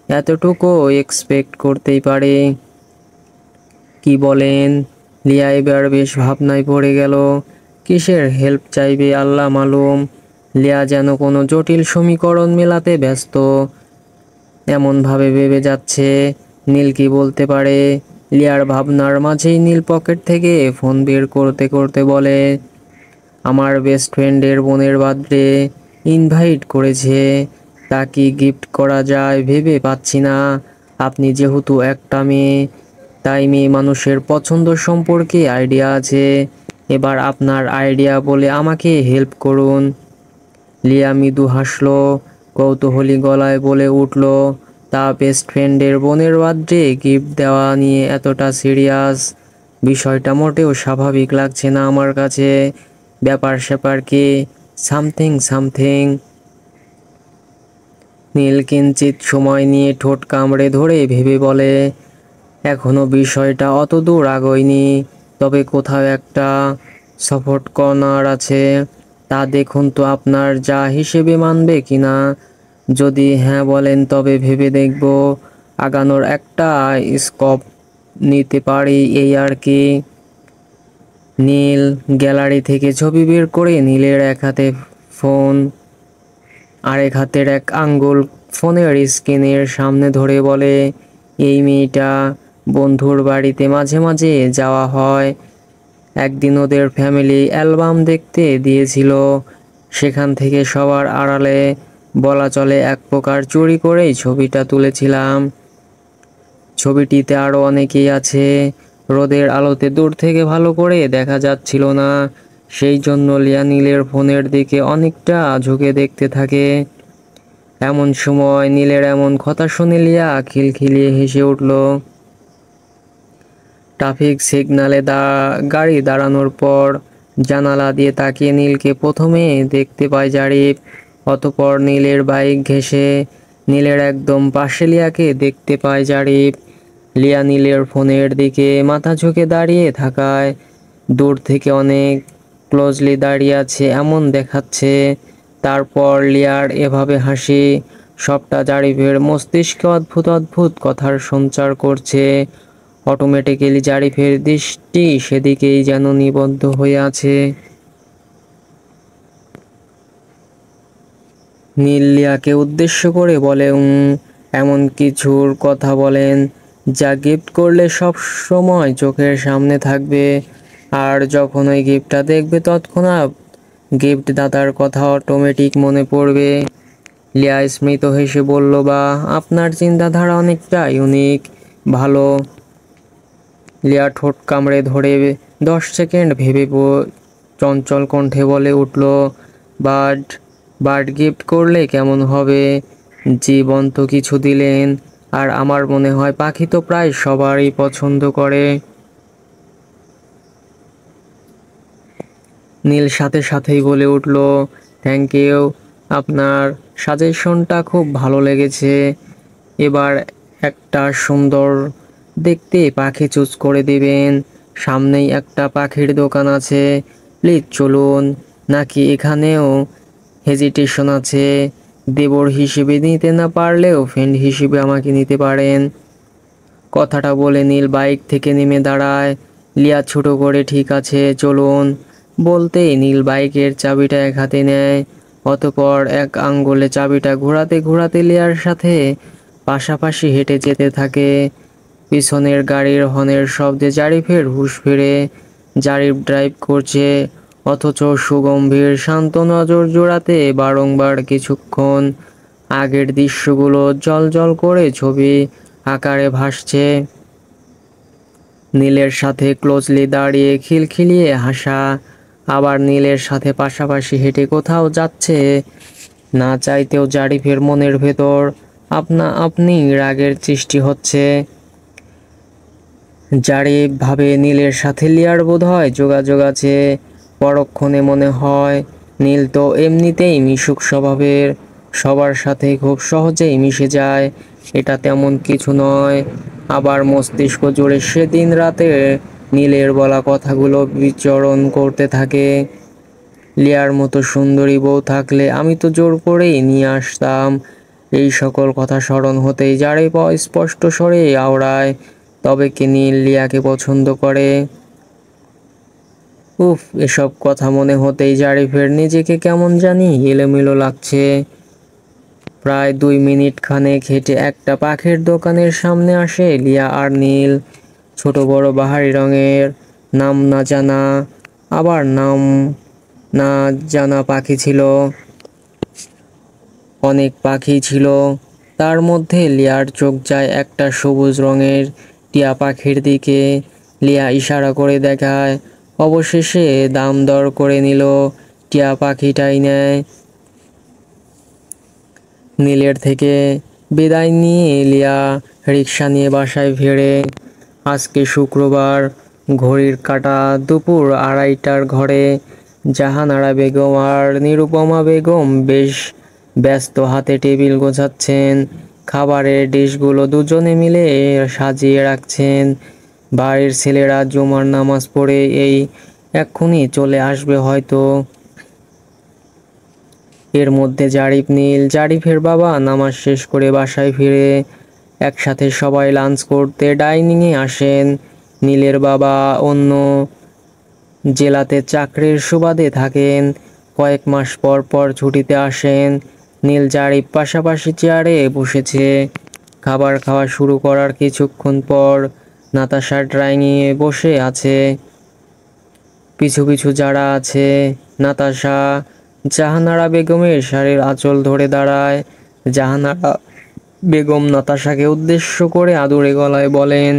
এতটুকু এক্সপেক্ট করতেই পারে। কি বলেন? লিয়া এবার বেশ ভাবনায় পড়ে গেল। কিসের হেল্প চাইবে আল্লাহ মালুম। লিয়া যেন কোনো জটিল সমীকরণ মেলাতে ব্যস্ত, এমনভাবে ভেবে যাচ্ছে। নীল কি বলতে পারে? লিয়ার ভাবনার মাঝেই নীল পকেট থেকে ফোন বের করতে করতে বলে, আমার বেস্ট ফ্রেন্ডের বোনের বার্থডে ইনভাইট করেছে। তা কি গিফট করা যায় ভেবে পাচ্ছি না। আপনি যেহেতু একটা মেয়ে, তাই মেয়ে মানুষের পছন্দ সম্পর্কে আইডিয়া আছে। এবার আপনার আইডিয়া বলে আমাকে হেল্প করুন। লিয়া মৃদু হাসলো, কৌতূহলী গলায় বলে উঠল, তা বেস্ট ফ্রেন্ডের বোনের বার্থডে গিফট দেওয়া নিয়ে এতটা সিরিয়াস? বিষয়টা মোটেও স্বাভাবিক লাগছে না আমার কাছে। ব্যাপার স্যাপার কি? Something something. নীল কিঞ্চিত সময় নিয়ে ঠোঁট কামড়ে ধরে ভেবে বলে, এখনো বিষয়টা অত দূর আগোয়নি, তবে কোথাও একটা সফট কর্নার আছে। তা দেখুন তো আপনার যা হিসেবে মানবে কিনা। যদি হ্যাঁ বলেন তবে ভেবে দেখব। আগানোর একটা স্কোপ নিতে পারি, এই আর কি। নীল গ্যালারি থেকে ছবি বের করে নীলের এক হাতে ফোন, আরেক হাতের এক আঙ্গুল ফোনের স্ক্রিনের সামনে ধরে বলে, এই মেয়েটা বন্ধুর বাড়িতে মাঝে মাঝে যাওয়া হয়। একদিন ওদের ফ্যামিলি অ্যালবাম দেখতে দিয়েছিল। সেখান থেকে সবার আড়ালে, বলা চলে এক প্রকার চুরি করেই ছবিটা তুলেছিলাম। ছবিটিতে আরও অনেকেই আছে। রোদের আলোতে দূর থেকে ভালো করে দেখা যাচ্ছিল না, সেই জন্য লিয়া নীলের ফোনের দিকে অনেকটা ঝুঁকে দেখতে থাকে। এমন সময় নীলের এমন কথা শুনে লিয়া খিলখিলিয়ে হেসে উঠল। ট্রাফিক সিগনালে গাড়ি দাঁড়ানোর পর জানালা দিয়ে তাকিয়ে নীলকে প্রথমে দেখতে পায় জারিফ। অতপর নীলের বাইক ঘেঁষে নীলের একদম পাশে লিয়াকে দেখতে পায় জারিফ। লিয়া নীলের ফোনের দিকে মাথা ঝুঁকে দাঁড়িয়ে থাকায় দূর থেকে অনেক ক্লোজলি দাঁড়িয়ে আছে এমন দেখাচ্ছে। তারপর লিয়ার এভাবে হাসি, সবটা জারিফের মস্তিষ্কে অদ্ভুত অদ্ভুত কথার সঞ্চার করছে। অটোমেটিক্যালি জারিফের দৃষ্টি সেদিকেই যেন নিবদ্ধ হয়ে আছে। নীল লিয়াকে উদ্দেশ্য করে বলে, এমন কিছুর কথা বলেন যা গিফট করলে সব সময় চোখের সামনে থাকবে, আর যখন ওই গিফটটা দেখবে তৎক্ষণাৎ গিফট দাতার কথা অটোমেটিক মনে পড়বে। লিয়া স্মিত হেসে বলল, বা আপনার চিন্তাধারা অনেকটা ইউনিক, ভালো। লিয়া ঠোঁট কামড়ে ধরে 10 সেকেন্ড ভেবে চঞ্চল কণ্ঠে বলে উঠল, বাট বাট গিফট করলে কেমন হবে? জীবন্ত কিছু দিলেন। আর আমার মনে হয় পাখি তো প্রায় সবারই পছন্দ করে। নীল সাথে সাথেই বলে উঠল, থ্যাংক ইউ, আপনার সাজেশনটা খুব ভালো লেগেছে। এবার একটা সুন্দর দেখতে পাখি চুজ করে দিবেন। সামনেই একটা পাখির দোকান আছে, প্লিজ চলুন। নাকি এখানেও হেজিটেশন আছে? দেবর হিসেবে নিতে না পারলেও ফ্রেন্ড হিসেবে আমাকে নিতে পারেন। কথাটা বলে নীল বাইক থেকে নেমে দাঁড়ায়। লিয়া ছোট করে, ঠিক আছে চলুন বলতেই নীল বাইকের চাবিটা এক হাতে নেয়। অতপর এক আঙ্গুলে চাবিটা ঘোরাতে ঘোরাতে লিয়ার সাথে পাশাপাশি হেঁটে যেতে থাকে। পিছনের গাড়ির হর্নের শব্দে জারিফের হুঁশ ফেরে। জারিফ ড্রাইভ করছে, অথচ সুগম্ভীর শান্ত নজর জোড়াতে বারংবার কিছুক্ষণ আগের দৃশ্যগুলো জ্বলজ্বল করে ছবি আকারে ভাসছে। নীলের সাথে ক্লোজলি দাঁড়িয়ে খিলখিলিয়ে হাসা, আবার নীলের সাথে পাশাপাশি হেঁটে কোথাও যাচ্ছে না চাইতেও জারিফের মনের ভেতর আপনা আপনি রাগের সৃষ্টি হচ্ছে। জারিফ ভাবে নীলের সাথে লিয়ার বোধহয় যোগাযোগ আছে। পরক্ষণে মনে হয় নীল তো এমনিতেই মিশুক স্বভাবের, সবার সাথে খুব সহজেই মিশে যায়, এটা তেমন কিছু নয়। আবার মস্তিষ্ক জুড়ে সেদিন রাতে নীলের বলা কথাগুলো বিচরণ করতে থাকে। লিয়ার মতো সুন্দরী বউ থাকলে আমি তো জোর করেই নিয়ে আসতাম। এই সকল কথা স্মরণ হতেই জারিফ স্পষ্ট স্বরে আওড়ায়, তবে কি নীল লিয়াকে পছন্দ করে? উফ, এসব কথা মনে হতেই জারিফের নিজেকে কেমন জানি এলোমেলো লাগছে। প্রায় 2 মিনিট খানেক হেঁটে একটা পাখির দোকানের সামনে আসে লিয়া আর নীল। ছোট বড় বাহারি রঙের, নাম না জানা, আবার নাম না জানা পাখি ছিল। অনেক পাখি ছিল, তার মধ্যে লিয়ার চোখ যায় একটা সবুজ রঙের টিয়া পাখির দিকে। লিয়া ইশারা করে দেখায়। অবশেষে দাম দর করে নিল, টিয়া পাখিটাই নেয়। নীলের থেকে বিদায় নিয়ে লিয়া রিক্সা নিয়ে বাসায় ফেরে। আজকে শুক্রবার, ঘড়ির কাঁটা দুপুর 2:30টার ঘরে। জাহানারা বেগম আর নিরুপমা বেগম বেশ ব্যস্ত, হাতে টেবিল গোছাচ্ছেন। খাবারের ডিশগুলো দুজনে মিলে সাজিয়ে রাখছেন। বাড়ির ছেলেরা জুমার নামাজ পড়ে এই এক্ষুনি চলে আসবে হয়তো। এর মধ্যে জারিফের বাবা নামাজ শেষ করে বাসায় ফিরে। একসাথে সবাই লাঞ্চ করতে ডাইনিংয়ে আসেন। নীলের বাবা অন্য জেলাতে চাকরির সুবাদে থাকেন, কয়েক মাস পর পর ছুটিতে আসেন। নীল জারিফ পাশাপাশি চেয়ারে বসেছে। খাবার খাওয়া শুরু করার কিছুক্ষণ পর নাতাশা ড্রয়িংয়ে বসে আছে। পিছু পিছু যারা আছে। নাতাশা জাহানারা বেগমের শাড়ির আঁচল ধরে দাঁড়ায়। জাহানারা বেগম নাতাশাকে উদ্দেশ্য করে আদুরে গলায় বলেন,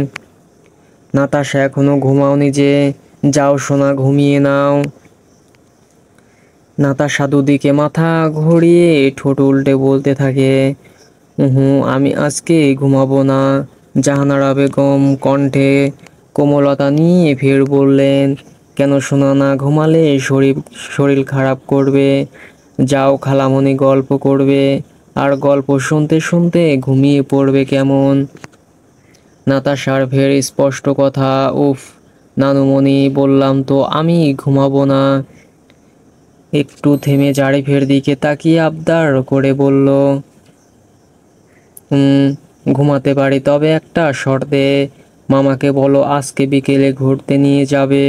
নাতাশা এখনো ঘুমাওনি যে? যাও সোনা, ঘুমিয়ে নাও। নাতাশা দুদিকে মাথা ঘুরিয়ে ঠোঁট উল্টে বলতে থাকে, আমি আজকে ঘুমাবো না। জাহানারা বেগম কণ্ঠে কোমলতা নিয়ে ফের বললেন, কেন সোনা, না ঘুমালে শরীর খারাপ করবে। যাও, খালামণি গল্প করবে, আর গল্প শুনতে শুনতে ঘুমিয়ে পড়বে কেমন। নাতাশার ফের স্পষ্ট কথা, উফ নানুমণি, বললাম তো আমি ঘুমাবো না। একটু থেমে জারিফের দিকে তাকিয়ে আবদার করে বলল, ঘুমাতে পারি, তবে একটা শর্তে। মামাকে বলো আজকে বিকেলে ঘুরতে নিয়ে যাবে।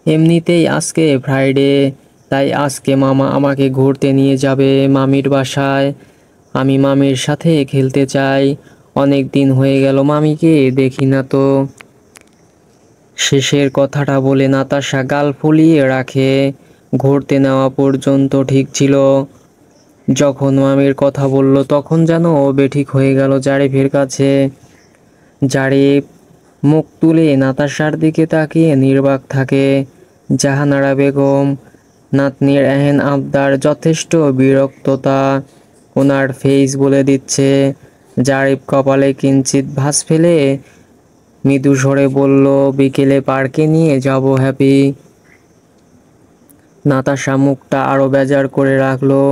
এমনিতেই আজকে ফ্রাইডে, তাই আজকে মামা আমাকে ঘুরতে নিয়ে যাবে মামির বাসায়। আমি মামির সাথে খেলতে চাই, অনেক দিন হয়ে গেল মামিকে দেখি না তো। শেষের কথাটা বলে নাতাশা গাল ফুলিয়ে রাখে। ঘুরতে নেওয়া পর্যন্ত ঠিক ছিল, যখন মামির কথা বলল তখন যেন বেঠিক হয়ে গেল জারিফের কাছে। জারিফ মুখ তুলে নাতাশার দিকে তাকিয়ে নির্বাক থাকে। জাহানারা বেগম নাতনির এহেন আবদার যথেষ্ট বিরক্ততা ওনার ফেস বলে দিচ্ছে। জারিফ কপালে কিঞ্চিত ভাঁজ ফেলে মৃদু স্বরে বলল, বিকেলে পার্কে নিয়ে যাব হ্যাপি। নাতাশা মুখটা আরো বেজার করে রাখলো,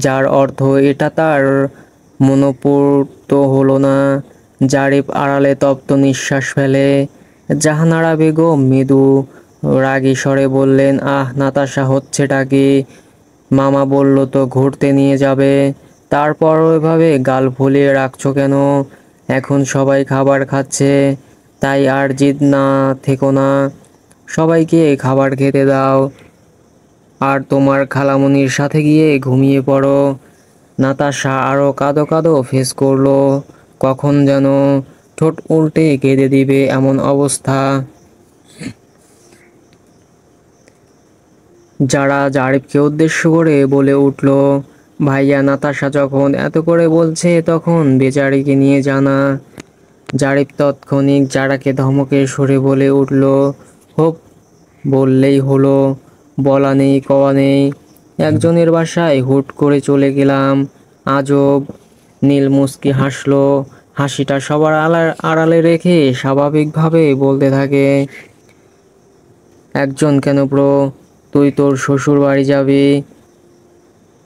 যার অর্থ এটা তার মনোপুত হলো না। জারিফ আড়ালে তপ্ত নিঃশ্বাস ফেলে। জাহানারা বেগম মৃদু রাগী স্বরে বললেন, আহ নাতাশা, হচ্ছেটা কি? মামা বলল তো ঘুরতে নিয়ে যাবে, তারপরও এভাবে গাল ফুলিয়ে রাখছো কেন? এখন সবাই খাবার খাচ্ছে, তাই আর জিদ না থেকো না, সবাইকে খাবার খেতে দাও, আর তোমার খালামণির সাথে গিয়ে ঘুমিয়ে পড়ো। নাতাশা আরো কাঁদো কাঁদো ফেস করলো, কখন যেন ঠোঁট উল্টে কেঁদে দিবে এমন অবস্থা। যারা জারিফকে উদ্দেশ্য করে বলে উঠল, ভাইয়া, নাতাশা যখন এত করে বলছে তখন বেচারিকে নিয়ে জানা। জারিফ তৎক্ষণিক যারাকে ধমকে সরে বলে উঠল, হোপ, বললেই হলো, বলা নেই কওয়া নেই। একজনের বাসায় হুট করে চলে গেলাম, আজব। নীল মুচকি হাসলো, হাসিটা সবার আড়ালে রেখে স্বাভাবিকভাবে বলতে থাকে, একজন কেন ব্রো, তুই তোর শ্বশুর বাড়ি যাবি,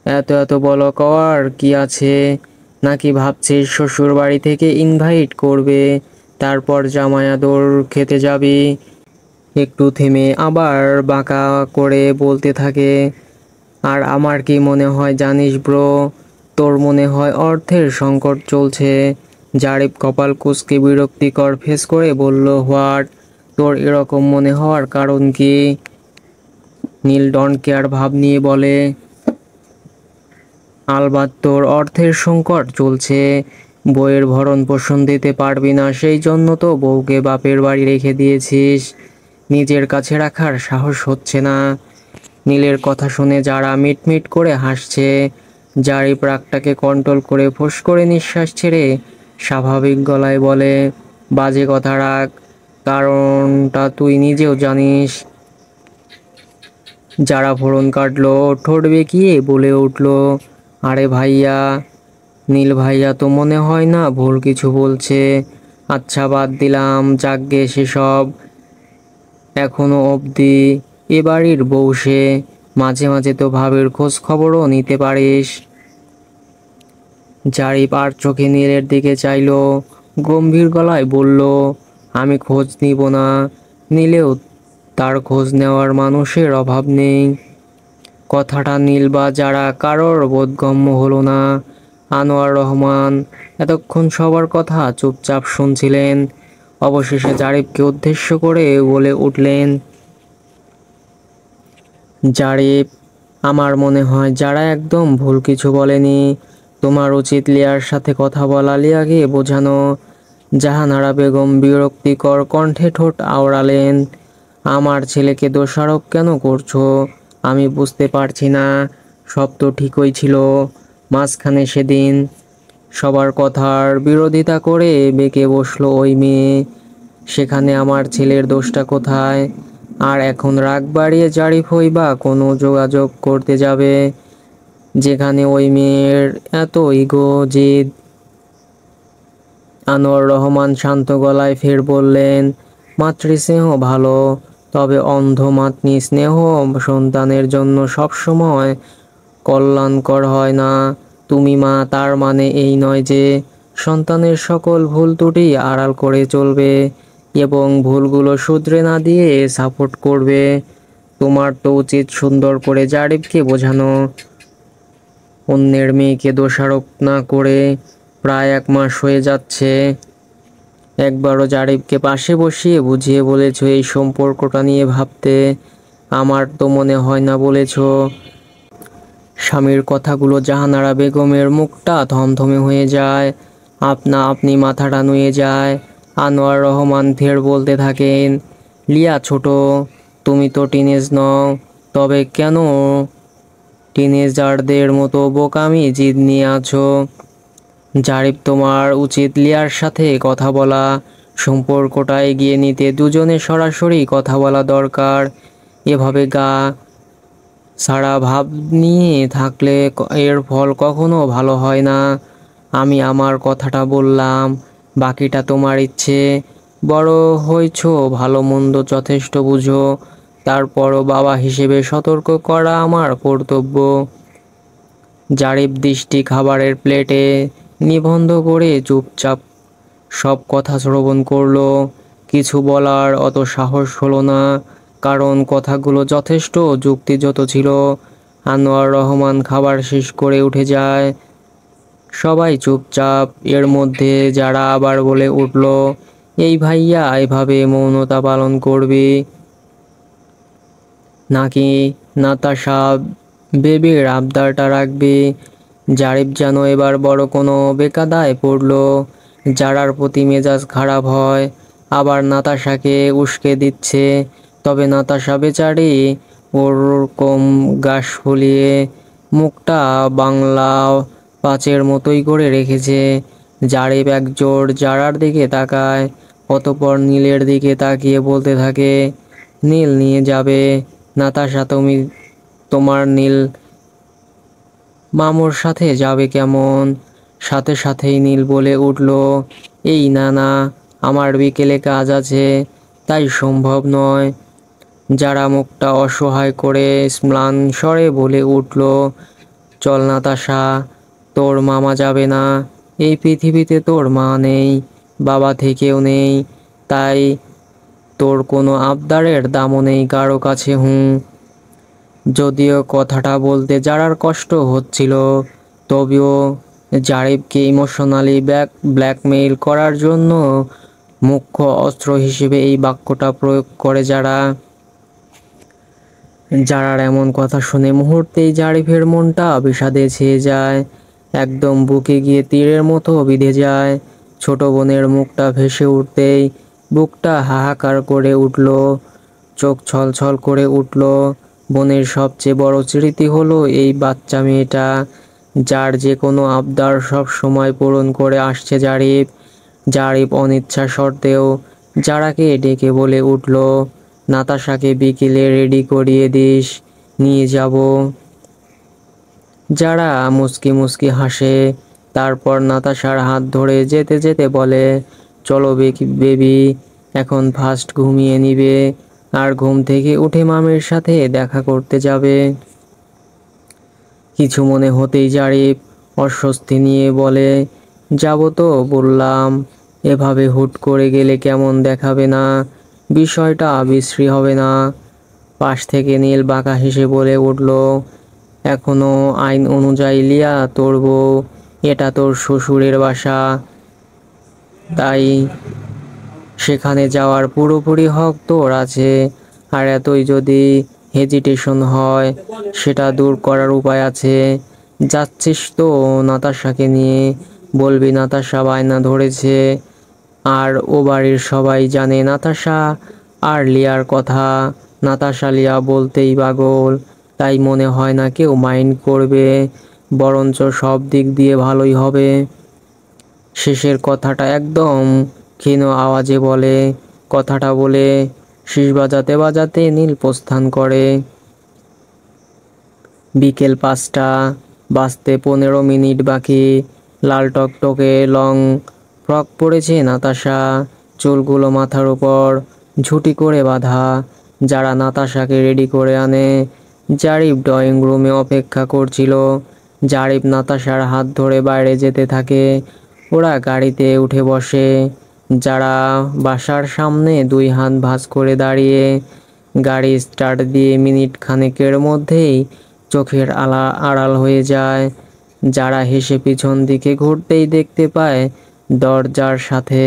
এত এত বলো কওয়ার কি আছে, নাকি ভাবছিস শ্বশুর বাড়ি থেকে ইনভাইট করবে তারপর জামাই আদর খেতে যাবি? একটু থেমে আবার বাঁকা করে বলতে থাকে, আর আমার কি মনে হয় জানিস ব্রো, তোর মনে হয় অর্থের সংকট চলছে। জারিফ কপাল কুঁচকে বিরক্তিকর ফেস করে বলল, হোয়াট, তোর এরকম মনে হওয়ার কারণ কি? নীল ডন কেয়ার ভাব নিয়ে বলে, আলবাত তোর অর্থের সংকট চলছে, বইয়ের ভরণ পোষণ দিতে পারবি না, সেই জন্য তো বউকে বাপের বাড়ি রেখে দিয়েছিস, নিজের কাছে রাখার সাহস হচ্ছে না। নীলের কথা শুনে যারা মিটমিট করে হাসছে। জারিফ রাগটাকে কন্ট্রোল করে ফোঁস করে নিঃশ্বাস ছেড়ে স্বাভাবিক গলায় বলে, বাজে কথা রাখ, কারণটা তুই নিজেও জানিস। যারা ফোড়ন কাটলো, ঠোঁট বেঁকিয়ে বলে উঠল, আরে ভাইয়া, নীল ভাইয়া তো মনে হয় না ভুল কিছু বলছে। আচ্ছা বাদ দিলাম, যাকগে সেসব, এখনো অবধি এ বাড়ির বউ সে, মাঝে মাঝে তো ভাবের খোঁজ খবরও নিতে পারিস। জারিফ আর চোখে নীলের দিকে চাইলো, গম্ভীর গলায় বলল, আমি খোঁজ নিব না, নিলেও তার খোঁজ নেওয়ার মানুষের অভাব নেই। কথাটা নীল বা যারা কারোর বোধগম্য হলো না। আনোয়ার রহমান এতক্ষণ সবার কথা চুপচাপ শুনছিলেন। অবশেষে জারিফকে উদ্দেশ্য করে বলে উঠলেন, জারিফ, আমার মনে হয় যারা একদম ভুল কিছু বলেনি, তোমার উচিত লিয়ার সাথে কথা বলা, লিয়াকে বোঝানো। জাহানারা বেগম বিরক্তিকর কণ্ঠে ঠোঁট আওড়ালেন, আমার ছেলেকে দোষারোপ কেন করছো? আমি বুঝতে পারছি না, সব তো ঠিকই ছিল, মাঝখানে সেদিন সবার কথার বিরোধিতা করে বেঁকে বসলো ওই মেয়ে, সেখানে আমার ছেলের দোষটা কোথায়? আর এখন রাগ বাড়িয়ে জারিফ হই বা কোনো যোগাযোগ করতে যাবে যেখানে ওই মেয়ের এত ইগো জিদ? আনোয়ার রহমান শান্ত গলায় ফের বললেন, মাতৃস্নেহ ভালো, তবে অন্ধ মাতৃ স্নেহ সন্তানের জন্য সবসময় কল্যাণকর হয় না। তুমি মা, তার মানে এই নয় যে সন্তানের সকল ভুল ত্রুটি আড়াল করে চলবে এবং ভুলগুলো শুধরে না দিয়ে সাপোর্ট করবে। তোমার তো উচিত সুন্দর করে জারিফকে বোঝানো, অন্যের মেয়েকে দোষারোপ না করে। প্রায় 1 মাস হয়ে যাচ্ছে, একবারও জারিফকে পাশে বসিয়ে বুঝিয়ে বলেছো এই সম্পর্কটা নিয়ে ভাবতে? আমার তো মনে হয় না বলেছো। স্বামীর কথাগুলো জাহানারা বেগমের মুখটা থমথমে হয়ে যায়, আপনা আপনি মাথাটা নুয়ে যায়। আনোয়ার রহমান ফের বলতে থাকেন, লিয়া ছোট, তুমি তো টিনেজ নও, তবে কেন টিনেজারদের মতো বোকামি জিদ নিয়ে আছো? জারিফ, তোমার উচিত লিয়ার সাথে কথা বলা, সম্পর্কটা এগিয়ে নিতে দুজনে সরাসরি কথা বলা দরকার। এভাবে গা সারা ভাব নিয়ে থাকলে এর ফল কখনো ভালো হয় না। আমি আমার কথাটা বললাম, বাকিটা তোমার ইচ্ছে। বড় হয়েছো, ভালো মন্দ যথেষ্ট বুঝো, তারপরও বাবা হিসেবে সতর্ক করা আমার কর্তব্য। জারিফ দৃষ্টি খাবারের প্লেটে নিবন্ধ করে চুপচাপ সব কথা শ্রবণ করলো। কিছু বলার অত সাহস হলো না, কারণ কথাগুলো যথেষ্ট যুক্তিযুক্ত ছিল। আনোয়ার রহমান খাবার শেষ করে উঠে যায়। সবাই চুপচাপ। এর মধ্যে যারা আবার বলে উঠল, এই ভাইয়া এভাবে মৌনতা পালন করবি নাকি নাতাশা বেবির আবদারটা রাখবি? জারিফ যেন এবার বড় কোনো বেকায়দায় পড়ল। যারার প্রতি মেজাজ খারাপ হয়, আবার নাতাশাকে উস্কে দিচ্ছে। তবে নাতাশা বেচারি ওরকম গাছ ফুলিয়ে মুখটা বাংলা পাঁচের মতোই করে রেখেছে। জারিফ একজোট জারার দিকে তাকায়, অতঃপর নীলের দিকে তাকিয়ে বলতে থাকে, নীল নিয়ে যাবে নাতাশা, তোমার নীল মামুর সাথে যাবে কেমন? সাথে সাথেই নীল বলে উঠল, এই না না, আমার বিকেলে কাজ আছে, তাই সম্ভব নয়। যারা মুখটা অসহায় করে ম্লান স্বরে বলে উঠল, চল নাতাশা, তোর মামা যাবে না। এই পৃথিবীতে তোর মা নেই, বাবা থেকেও নেই, তাই তোর কোনো আবদারের দামও নেই কারো কাছে। যদিও কথাটা বলতে যারার কষ্ট হচ্ছিল, তবেও জারিফকে ইমোশনালি ব্ল্যাকমেইল করার জন্য মুখ্য অস্ত্র হিসেবে এই বাক্যটা প্রয়োগ করে যারার এমন কথা শুনে মুহূর্তেই জারিফের মনটা বিষাদে ছেয়ে যায়, একদম বুকে গিয়ে তীরের মতো বিঁধে যায়। ছোট বোনের মুখটা ভেসে উঠতেই বুকটা হাহাকার করে উঠল, চোখ ছলছল করে উঠল। বোনের সবচেয়ে বড় স্মৃতি হলো এই বাচ্চা মেয়েটা, যার যে কোনো আবদার সব সময় পূরণ করে আসছে জারিফ। জারিফ অনিচ্ছা সত্ত্বেও যারাকে ডেকে বলে উঠল, নাতাশাকে বিকেলে রেডি করিয়ে দিস, নিয়ে যাব। যারা মুচকি মুচকি হাসে, তারপর নাতাশার হাত ধরে যেতে যেতে বলে, চলো বেবি, এখন ফার্স্ট ঘুমিয়ে নিবে, আর ঘুম থেকে উঠে মামের সাথে দেখা করতে যাবে। কিছু মনে হতেই জারিফ অস্বস্তি নিয়ে বলে, যাব তো বললাম, এভাবে হুট করে গেলে কেমন দেখাবে না? বিষয়টা বিশ্রী হবে না? পাশ থেকে নীল বাঁকা হেসে বলে উঠল, এখনো আইন অনুযায়ী লিয়া তোর বউ, এটা তোর শ্বশুরের বাসা, তাই সেখানে যাওয়ার পুরোপুরি হক তোর আছে। আর এতই যদি হেজিটেশন হয়, সেটা দূর করার উপায় আছে। যাচ্ছিস তো নাতাশাকে নিয়ে, বলবি নাতাশা বায়না ধরেছে, আর ও বাড়ির সবাই জানে নাতাশা আর লিয়ার কথা। নাতাশা লিয়া বলতেই পাগল, তাই মনে হয় না কেউ মাইন্ড করবে, বরঞ্চ সব দিক দিয়ে ভালোই হবে। শেষের কথাটা একদম ক্ষীণ আওয়াজে বলে, কথাটা বলে শিস বাজাতে বাজাতে নীল প্রস্থান করে। বিকেল 5টা বাজতে 15 মিনিট বাকি। লাল টকটকে লং ফ্রক পরেছে নাতাশা, চুলগুলো মাথার উপর ঝুঁটি করে বাঁধা। যারা নাতাশাকে রেডি করে আনে, জারিফ ড্রয়িং রুমে অপেক্ষা করছিল। জারিফ নাতাশার হাত ধরে বাইরে যেতে থাকে, ওরা গাড়িতে উঠে বসে। যারা বাসার সামনে 2 হাত ভাঁজ করে দাঁড়িয়ে। গাড়ি স্টার্ট দিয়ে মিনিট খানেকের মধ্যেই চোখের আড়াল হয়ে যায়। যারা হেসে পিছন দিকে ঘুরতেই দেখতে পায় দরজার সাথে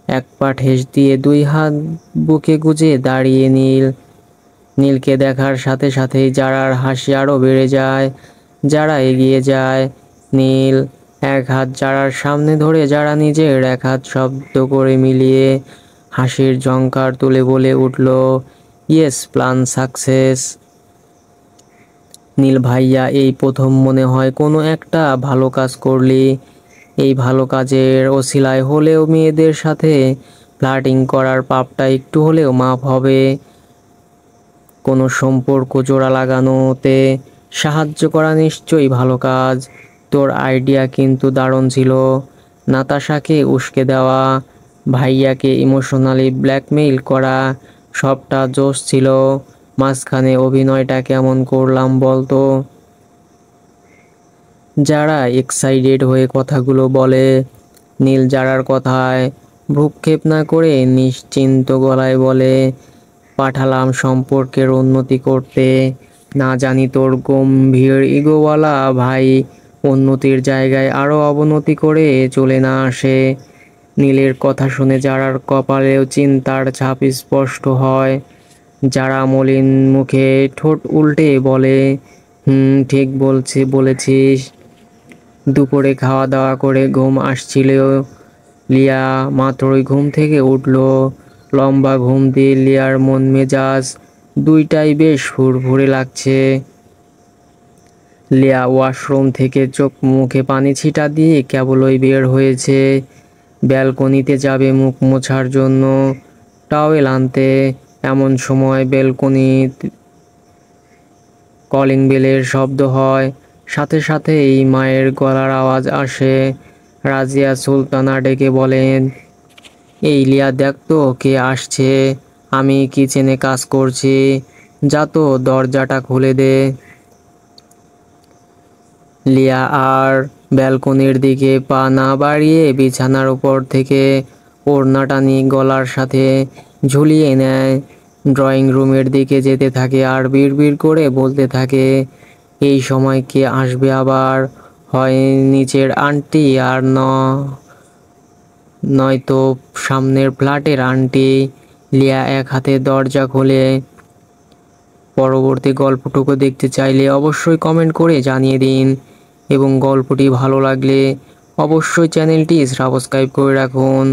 এক পা ঠেস দিয়ে 2 হাত বুকে গুজে দাঁড়িয়ে নীলকে দেখার সাথে সাথেই যারার হাসি আরও বেড়ে যায়। যারা এগিয়ে যায়, নীল এক হাত যারার সামনে ধরে যারা নিজের এক হাত শব্দ করে মিলিয়ে হাসির ঝংকার তুলে বলে উঠল, ইয়েস, প্ল্যান সাকসেস। নীল ভাইয়া, এই প্রথম মনে হয় কোনো একটা ভালো কাজ করলি। এই ভালো কাজের ওসিলায় হলেও মেয়েদের সাথে ফ্লার্টিং করার পাপটা একটু হলেও মাফ হবে। কোনো সম্পর্ক জোড়া লাগানোতে সাহায্য করা নিশ্চয়ই ভালো কাজ। তোর আইডিয়া কিন্তু দারুণ ছিল। নাতাশাকে উস্কে দেওয়া, ভাইয়াকে ইমোশনালি ব্ল্যাকমেইল করা, সবটা জোশ ছিল। মাঝখানে অভিনয়টা কেমন করলাম বলতো? যারা এক্সাইটেড হয়ে কথাগুলো বলে। নীল যারার কথায় ভ্রুক্ষেপ না করে নিশ্চিন্ত গলায় বলে, পাঠালাম সম্পর্কের উন্নতি করতে। না জানি তোর গম্ভীর ইগোওয়ালা ভাই উন্নতির জায়গায় আরও অবনতি করে চলে না আসে। নীলের কথা শুনে যারার কপালেও চিন্তার ছাপ স্পষ্ট হয়। যারা মলিন মুখে ঠোঁট উল্টে বলে, ঠিক বলেছিস। দুপুরে খাওয়া দাওয়া করে ঘুম আসছিল। লিয়া মাত্রই ঘুম থেকে উঠল। লম্বা ঘুম দিয়ে লিয়ার মন মেজাজ দুইটাই বেশ ফুরফুরে লাগছে। লিয়া ওয়াশরুম থেকে চোখ মুখে পানি ছিটা দিয়ে কেবলই বের হয়েছে। ব্যালকনিতে যাবে মুখ মোছার জন্য, টাওয়েল আনতে। এমন সময় ব্যালকনি কলিং বেলের শব্দ হয়। সাথে সাথেই মায়ের গলার আওয়াজ আসে। রাজিয়া সুলতানা ডেকে বলেন, এই লিয়া, দেখ তো কে আসছে। আমি কিচেনে কাজ করছি, যা তো দরজাটা খুলে দে। লিয়া আর ব্যালকনির দিকে পা না বাড়িয়ে বিছানার উপর থেকে ওড়নাটা নিয়ে গলার সাথে ঝুলিয়ে নেয়। ড্রয়িং রুমের দিকে যেতে থাকে আর বিড়বিড় করে বলতে থাকে, এই সময় কে আসবে আবার? হয় নিচের আন্টি, আর নয়তো সামনের ফ্ল্যাটের আন্টি। লিয়া এক হাতে দরজা খোলে। পরবর্তী গল্পটুকু দেখতে চাইলে অবশ্যই কমেন্ট করে জানিয়ে দিন, এবং গল্পটি ভালো লাগলে অবশ্যই চ্যানেলটি সাবস্ক্রাইব করে রাখুন।